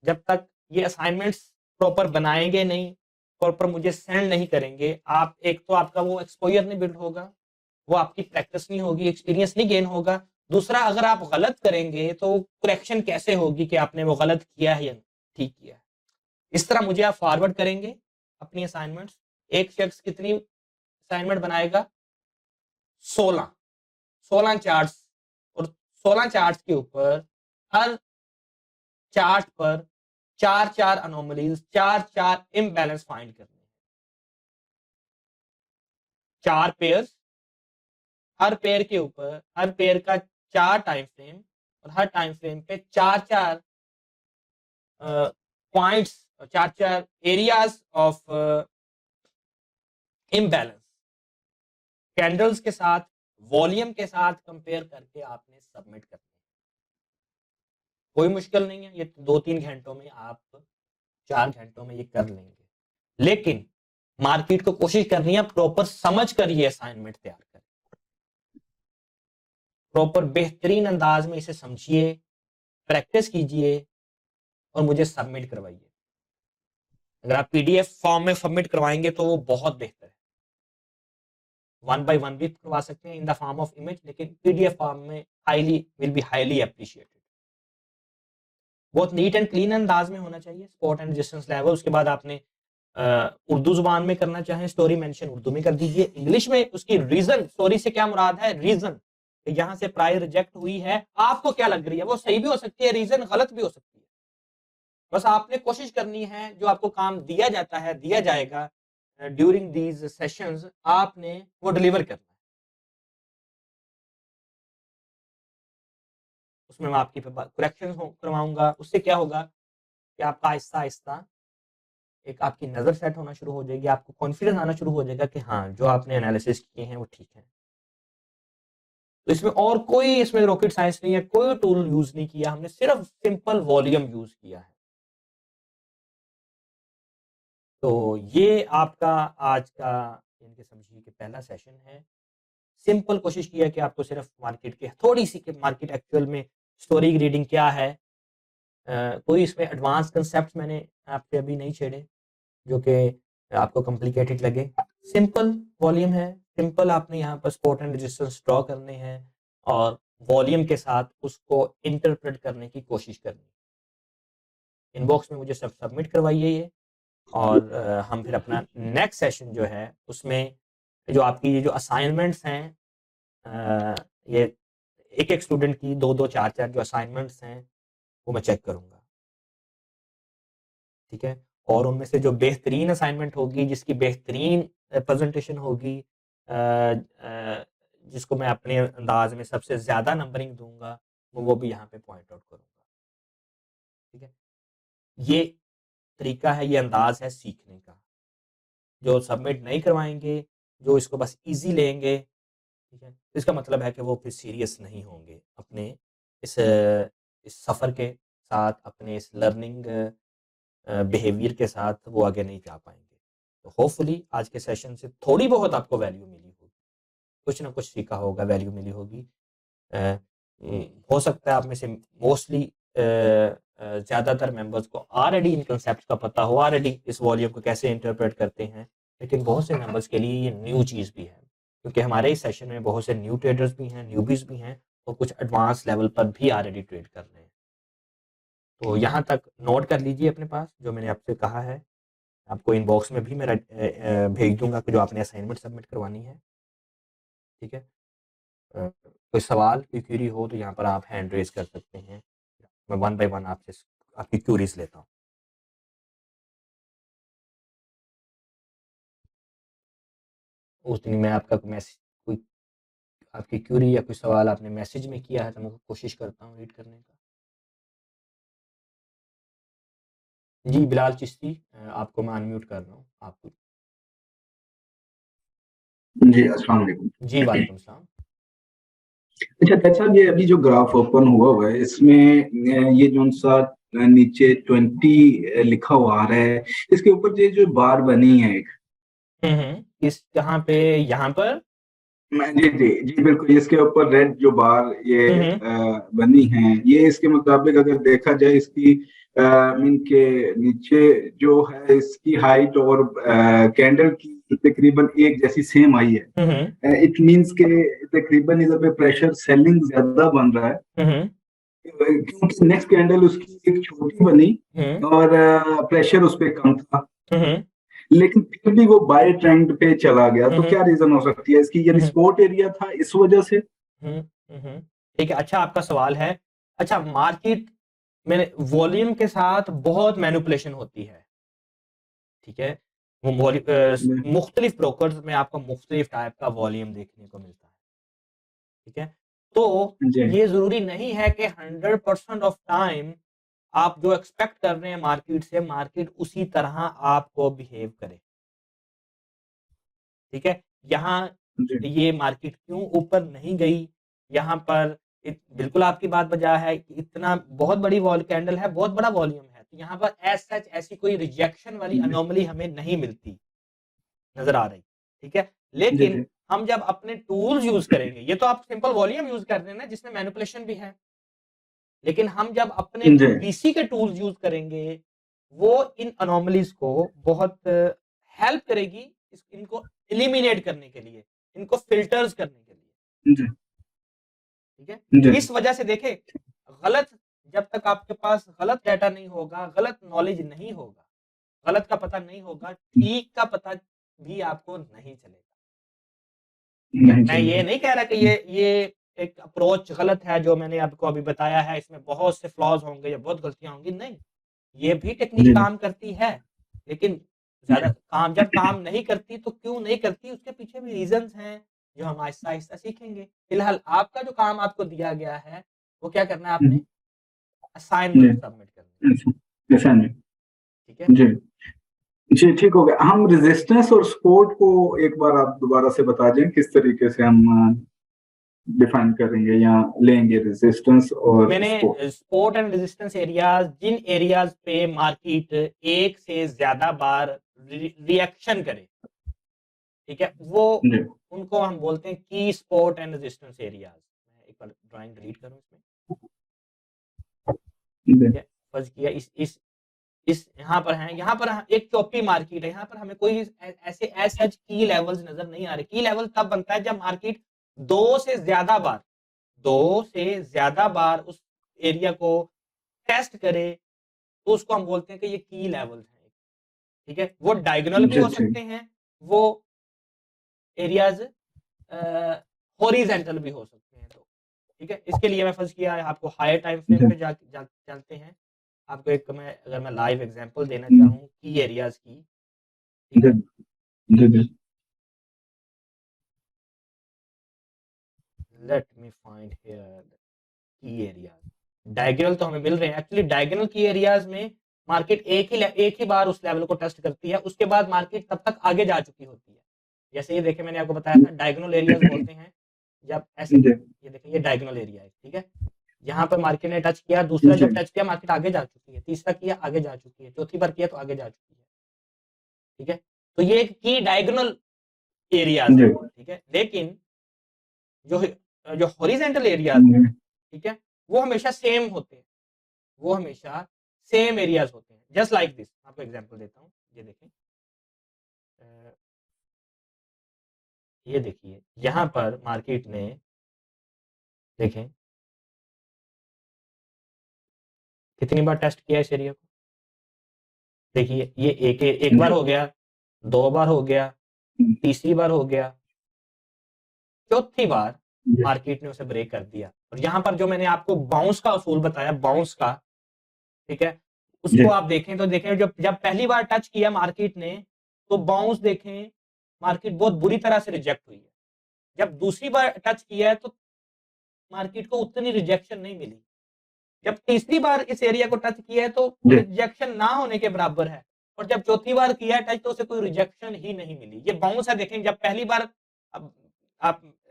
जब तक ये असाइनमेंट्स प्रॉपर बनाएंगे नहीं, प्रॉपर मुझे सेंड नहीं करेंगे आप, एक तो आपका वो एक्सपोजर नहीं बिल्ड होगा, वो आपकी प्रैक्टिस नहीं होगी, एक्सपीरियंस नहीं गेन होगा। दूसरा, अगर आप गलत करेंगे तो करेक्शन कैसे होगी कि आपने वो गलत किया है या ठीक किया है। इस तरह मुझे आप फॉरवर्ड करेंगे अपनी असाइनमेंट्स। एक शख्स कितनी असाइनमेंट बनाएगा? 16 चार्ट्स, और 16 चार्ट्स के ऊपर हर चार्ट पर 4 अनोमलीज, 4 इम्बैलेंस फाइंड करने हैं। 4 पेयर्स, हर पेयर के ऊपर, हर पेयर का 4 टाइम फ्रेम, और हर टाइम फ्रेम पे 4 points, 4 areas of imbalance candles के साथ, वॉल्यूम के साथ कंपेयर करके आपने सबमिट करना है। कोई मुश्किल नहीं है, ये 2-3 घंटों में आप, 4 घंटों में ये कर लेंगे। लेकिन मार्केट को कोशिश करनी है प्रॉपर समझ कर ये असाइनमेंट तैयार करें, प्रॉपर बेहतरीन अंदाज में इसे समझिए, प्रैक्टिस कीजिए और मुझे सबमिट करवाइए। अगर आप पीडीएफ फॉर्म में सबमिट करवाएंगे तो वो बहुत बेहतर है। 1 by 1 भी करवा सकते हैं in the form of image, लेकिन पीडीएफ फॉर्म में विल बी हाईली अप्रिशिएटेड। बहुत नीट एंड क्लीन अंदाज में होना चाहिए, स्पॉट एंड रेजिस्टेंस लेवल। उसके बाद आपने उर्दू जुबान में करना चाहें, स्टोरी मेंशन उर्दू में कर दीजिए, इंग्लिश में उसकी रीजन, स्टोरी से क्या मुराद है, रीजन, यहाँ से प्रायर रिजेक्ट हुई है, आपको क्या लग रही है, वो सही भी हो सकती है, रीजन गलत भी हो सकती है। बस आपने कोशिश करनी है, जो आपको काम दिया जाता है, दिया जाएगा ड्यूरिंग दीज सेशंस, आपने वो डिलीवर करना है। उसमें मैं आपकी करेक्शन करवाऊंगा। उससे क्या होगा कि आपका आहिस्ता आहिस्ता एक आपकी नजर सेट होना शुरू हो जाएगी, आपको कॉन्फिडेंस आना शुरू हो जाएगा कि हाँ, जो आपने एनालिसिस किए हैं वो ठीक है। तो इसमें और कोई, इसमें रॉकेट साइंस नहीं है, कोई टूल यूज नहीं किया हमने, सिर्फ सिंपल वॉल्यूम यूज किया है। तो ये आपका आज का इनके समझिए कि पहला सेशन है। सिंपल कोशिश किया कि आपको सिर्फ मार्केट के थोड़ी सी, कि मार्केट एक्चुअल में स्टोरी की रीडिंग क्या है, कोई इसमें एडवांस कंसेप्ट मैंने आपसे अभी नहीं छेड़े जो कि आपको कॉम्प्लिकेटेड लगे। सिंपल वॉल्यूम है, सिंपल आपने यहाँ पर स्पॉट एंड रेजिस्टेंस ड्रॉ करने हैं और वॉल्यूम के साथ उसको इंटरप्रेट करने की कोशिश करनी। इनबॉक्स में मुझे सब सबमिट करवाइए ये, और हम फिर अपना नेक्स्ट सेशन जो है उसमें जो आपकी ये जो असाइनमेंट्स हैं, ये एक एक स्टूडेंट की 2-2 4-4 जो असाइनमेंट्स हैं वो मैं चेक करूंगा, ठीक है। और उनमें से जो बेहतरीन असाइनमेंट होगी, जिसकी बेहतरीन प्रेजेंटेशन होगी, जिसको मैं अपने अंदाज में सबसे ज्यादा नंबरिंग दूंगा, वो भी यहाँ पे पॉइंट आउट करूंगा, ठीक है। ये तरीका है, ये अंदाज है सीखने का। जो सबमिट नहीं करवाएंगे, जो इसको बस इजी लेंगे, ठीक है, तो इसका मतलब है कि वो फिर सीरियस नहीं होंगे अपने इस सफ़र के साथ, अपने इस लर्निंग बिहेवियर के साथ वो आगे नहीं जा पाएंगे। तो होपफुली आज के सेशन से थोड़ी बहुत आपको वैल्यू मिली होगी, कुछ ना कुछ सीखा होगा, वैल्यू मिली होगी। हो सकता है आप में से मोस्टली ज़्यादातर मेंबर्स को ऑलरेडी इन कंसेप्ट का पता हो, ऑलरेडी इस वॉल्यूम को कैसे इंटरप्रेट करते हैं, लेकिन बहुत से मेंबर्स के लिए ये न्यू चीज़ भी है, क्योंकि हमारे इस सेशन में बहुत से न्यू ट्रेडर्स भी हैं, न्यूबीज भी हैं, और कुछ एडवांस लेवल पर भी ऑलरेडी ट्रेड कर रहे हैं। तो यहाँ तक नोट कर लीजिए अपने पास जो मैंने आपसे कहा है। आपको इनबॉक्स में भी मैं भेज दूंगा कि जो आपने असाइनमेंट सबमिट करवानी है, ठीक है। कोई सवाल, कोई क्वेरी हो तो यहाँ पर आप हैंड रेज कर सकते हैं, मैं 1 by 1 आपसे आपकी क्यूरीज लेता हूँ। उस दिन मैं आपका मैसेज, कोई आपकी क्यूरी या कोई सवाल आपने मैसेज में किया है तो मैं कोशिश करता हूँ रीड करने का। जी बिलाल चिश्ती, आपको मैं अनम्यूट कर रहा हूँ। आप जी अस्सलाम वालेकुम। जी वालेकुम सलाम। अच्छा ताज साहब, ये अभी जो ग्राफ ओपन हुआ है इसमें ये जो सा नीचे 20 लिखा हुआ आ रहा है, इसके ऊपर ये जो बार बनी है एक, इस जहाँ पे यहाँ पर जी जी जी बिल्कुल, इसके ऊपर रेड जो बार ये बनी है, ये इसके मुताबिक अगर देखा जाए इसकी मीन के नीचे जो है इसकी हाइट और कैंडल की तकरीबन एक जैसी सेम आई है। इट मींस के तकरीबन इधर पे प्रेशर सेलिंग ज्यादा बन रहा है, क्योंकि नेक्स्ट कैंडल उसकी एक छोटी बनी और प्रेशर उस पर कम था, लेकिन फिर भी वो बाय ट्रेंड पे चला गया। तो क्या रीजन हो सकती है इसकी? ये सपोर्ट एरिया था इस वजह से? ठीक है, अच्छा आपका सवाल है। अच्छा, मार्केट में वॉल्यूम के साथ बहुत मैनिपुलेशन होती है, ठीक है। वो मुख्तलिफ ब्रोकर्स में आपको मुख्तलिफ टाइप का वॉल्यूम देखने को मिलता है, ठीक है। तो ये जरूरी नहीं है कि 100% ऑफ टाइम आप जो एक्सपेक्ट कर रहे हैं मार्केट से, मार्केट उसी तरह आपको बिहेव करे, ठीक है। यहाँ ये मार्केट क्यों ऊपर नहीं गई, यहाँ पर बिल्कुल आपकी बात बजा है कि इतना बहुत बड़ी वॉल कैंडल है, बहुत बड़ा वॉल्यूम है, तो यहाँ पर एज सच ऐसी कोई रिजेक्शन वाली अनोमली हमें नहीं मिलती नजर आ रही, ठीक है। लेकिन हम जब अपने टूल्स यूज करेंगे, ये तो आप सिंपल वॉल्यूम यूज कर रहे हैं ना जिसमें मैनिपुलेशन भी है, लेकिन हम जब अपने पीसी के टूल्स यूज करेंगे वो इन अनोमलीज को बहुत हेल्प करेगी इनको एलिमिनेट करने के लिए, इनको फिल्टर्स करने के लिए, ठीक है। इस वजह से देखें, गलत जब तक आपके पास गलत डाटा नहीं होगा, गलत नॉलेज नहीं होगा, गलत का पता नहीं होगा, ठीक का पता भी आपको नहीं चलेगा। मैं ये नहीं कह रहा कि ये एक अप्रोच गलत है जो मैंने आपको अभी बताया है, इसमें बहुत से फ्लॉज होंगे या बहुत गलतियां होंगी, नहीं, ये भी टेक्निक काम करती है, लेकिन ज्यादा काम जब काम नहीं करती तो क्यों नहीं करती, उसके पीछे भी रीजंस हैं जो हम आहिस्ता आहिस्ता सीखेंगे। फिलहाल आपका जो काम आपको दिया गया है वो क्या करना है, आपने असाइनमेंट सबमिट करना है, ठीक है जी ठीक हो गया। हम रेजिस्टेंस और सपोर्ट को एक बार आप दोबारा से बता दें किस तरीके से हम डिफाइन करेंगे या लेंगे रेजिस्टेंस और मैंने सपोर्ट एंड रेजिस्टेंस एरियाज, जिन एरियाज पे मार्केट एक से ज्यादा बार रिएक्शन करे, ठीक है, वो उनको हम बोलते हैं की सपोर्ट एंड रेजिस्टेंस एरियाज। मैं एक बार ड्राइंग डिलीट करूं इसमें, फर्ज किया इस यहाँ पर है, यहाँ पर एक चौपी मार्केट है, यहाँ पर हमें कोई ऐसे एज की लेवल्स नजर नहीं आ रहे। की लेवल तब बनता है जब मार्केट दो से ज्यादा बार उस एरिया को टेस्ट करे, तो उसको हम बोलते हैं कि ये की लेवल्स हैं, ठीक है। वो डायगोनल भी हो सकते हैं, वो एरियाज हॉरिजॉन्टल भी हो सकते हैं, तो ठीक है। इसके लिए मैं फर्ज किया है आपको हायर टाइम फ्रेम पे चलते हैं। आपको एक अगर मैं लाइव एग्जांपल देना चाहूँ की एरियाज की, ठीक है, लेट मी फाइंड हियर की एरियाज। डायगोनल तो हमें मिल रहे हैं, एक्चुअली डायगोनल की एरियाज में मार्केट एक ही बार उस लेवल को टेस्ट करती है, उसके बाद मार्केट तब तक आगे जा चुकी होती है। जैसे ये देखें, मैंने आपको बताया था डायगोनल एरियाज बोलते हैं जब ऐसे, ये देखें ये डायगोनल एरिया है, ठीक है। यहाँ पर मार्केट ने टच किया, दूसरा जब टच किया मार्केट आगे जा चुकी है, तीसरा किया आगे जा चुकी है, चौथी बार किया तो आगे जा चुकी है, ठीक है। तो ये एक की डायगोनल एरियाज है, ठीक है। लेकिन जो हॉरिजॉन्टल एरियाज है, ठीक है, वो हमेशा सेम होते हैं, वो हमेशा सेम एरियाज होते हैं, जस्ट लाइक दिस। आपको एग्जांपल देता हूँ, ये देखें, ये देखिए यहाँ पर मार्केट ने देखें कितनी बार टेस्ट किया इस एरिया को। देखिए ये एक बार हो गया, दो बार हो गया, तीसरी बार हो गया, चौथी बार मार्केट ने उसे ब्रेक कर दिया। और यहाँ पर जो मैंने आपको बाउंस का असूल बताया, बाउंस का, ठीक है, उसको आप देखें तो देखें जब पहली बार टच किया मार्केट ने तो बाउंस देखें, मार्केट बहुत बुरी तरह से रिजेक्ट हुई है। जब दूसरी बार टच किया है तो मार्केट को उतनी रिजेक्शन नहीं मिली। जब तीसरी बार इस एरिया को टच किया है तो रिजेक्शन ना होने के बराबर है, और जब चौथी बार किया है टच तो उसे कोई रिजेक्शन ही नहीं मिली। ये बाउंस है, देखें जब पहली बार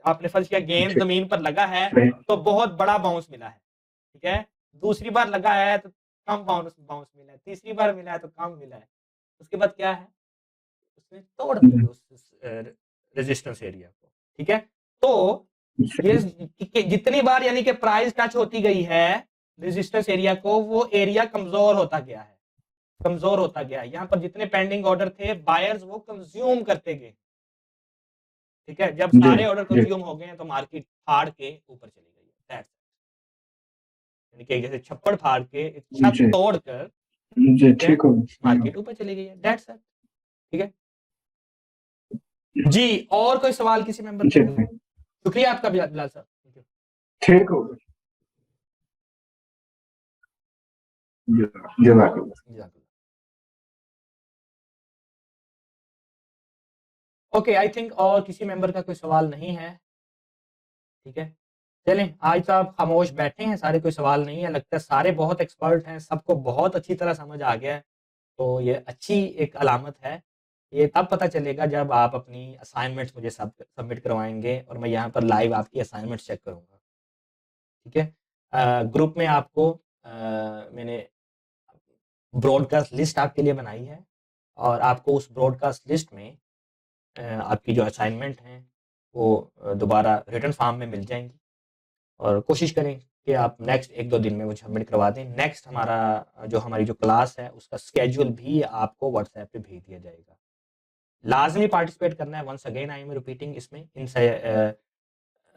आपने फर्ज किया गेंद जमीन पर लगा है तो बहुत बड़ा बाउंस मिला है, ठीक है। दूसरी बार लगा है तो कम बाउंस मिला है, तीसरी बार मिला है तो कम मिला है। उसके बाद क्या है, उसने तोड़ दिया उस रेजिस्टेंस एरिया को, ठीक है। तो ये जितनी बार यानी कि प्राइस टच होती गई है रेजिस्टेंस एरिया को, वो एरिया कमजोर होता गया है, कमजोर होता गया है। यहाँ पर जितने पेंडिंग ऑर्डर थे बायर्स वो कंज्यूम करते गए, ठीक है। जब सारे ऑर्डर कंज्यूम हो गए तो मार्केट फाड़ के ऊपर चली गई है, यानी कि जैसे छप्पड़ फाड़ के छत तोड़कर ठीक हो मार्केट ऊपर चली गई है, दैट्स इट, ठीक है जी। और कोई सवाल किसी मेंबर का? शुक्रिया आपका बिलाल साहब, ठीक हो गया। ओके, आई थिंक और किसी मेंबर का कोई सवाल नहीं है, ठीक है। चलें, आज तो आप खामोश बैठे हैं सारे, कोई सवाल नहीं है, लगता है सारे बहुत एक्सपर्ट हैं, सबको बहुत अच्छी तरह समझ आ गया है। तो ये अच्छी एक अलामत है। ये तब पता चलेगा जब आप अपनी असाइनमेंट्स मुझे सबमिट करवाएंगे और मैं यहाँ पर लाइव आपकी असाइनमेंट्स चेक करूँगा, ठीक है। ग्रुप में आपको मैंने ब्रॉडकास्ट लिस्ट आपके लिए बनाई है और आपको उस ब्रॉडकास्ट लिस्ट में आपकी जो असाइनमेंट हैं वो दोबारा रिटन फॉर्म में मिल जाएंगी, और कोशिश करें कि आप नेक्स्ट 1-2 दिन में वो सबमिट करवा दें। नेक्स्ट हमारी जो क्लास है उसका स्केड्यूल भी आपको व्हाट्सएप पे भेज दिया जाएगा। लाजमी पार्टिसिपेट करना है, once again I am repeating, इसमें इन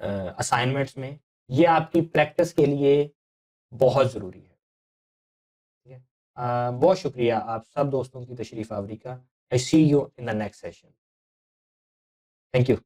असाइनमेंट्स में। ये आपकी प्रैक्टिस के लिए बहुत ज़रूरी है, ठीक है। बहुत शुक्रिया आप सब दोस्तों की तशरीफ़ आवरी का। I see you in the next session. Thank you.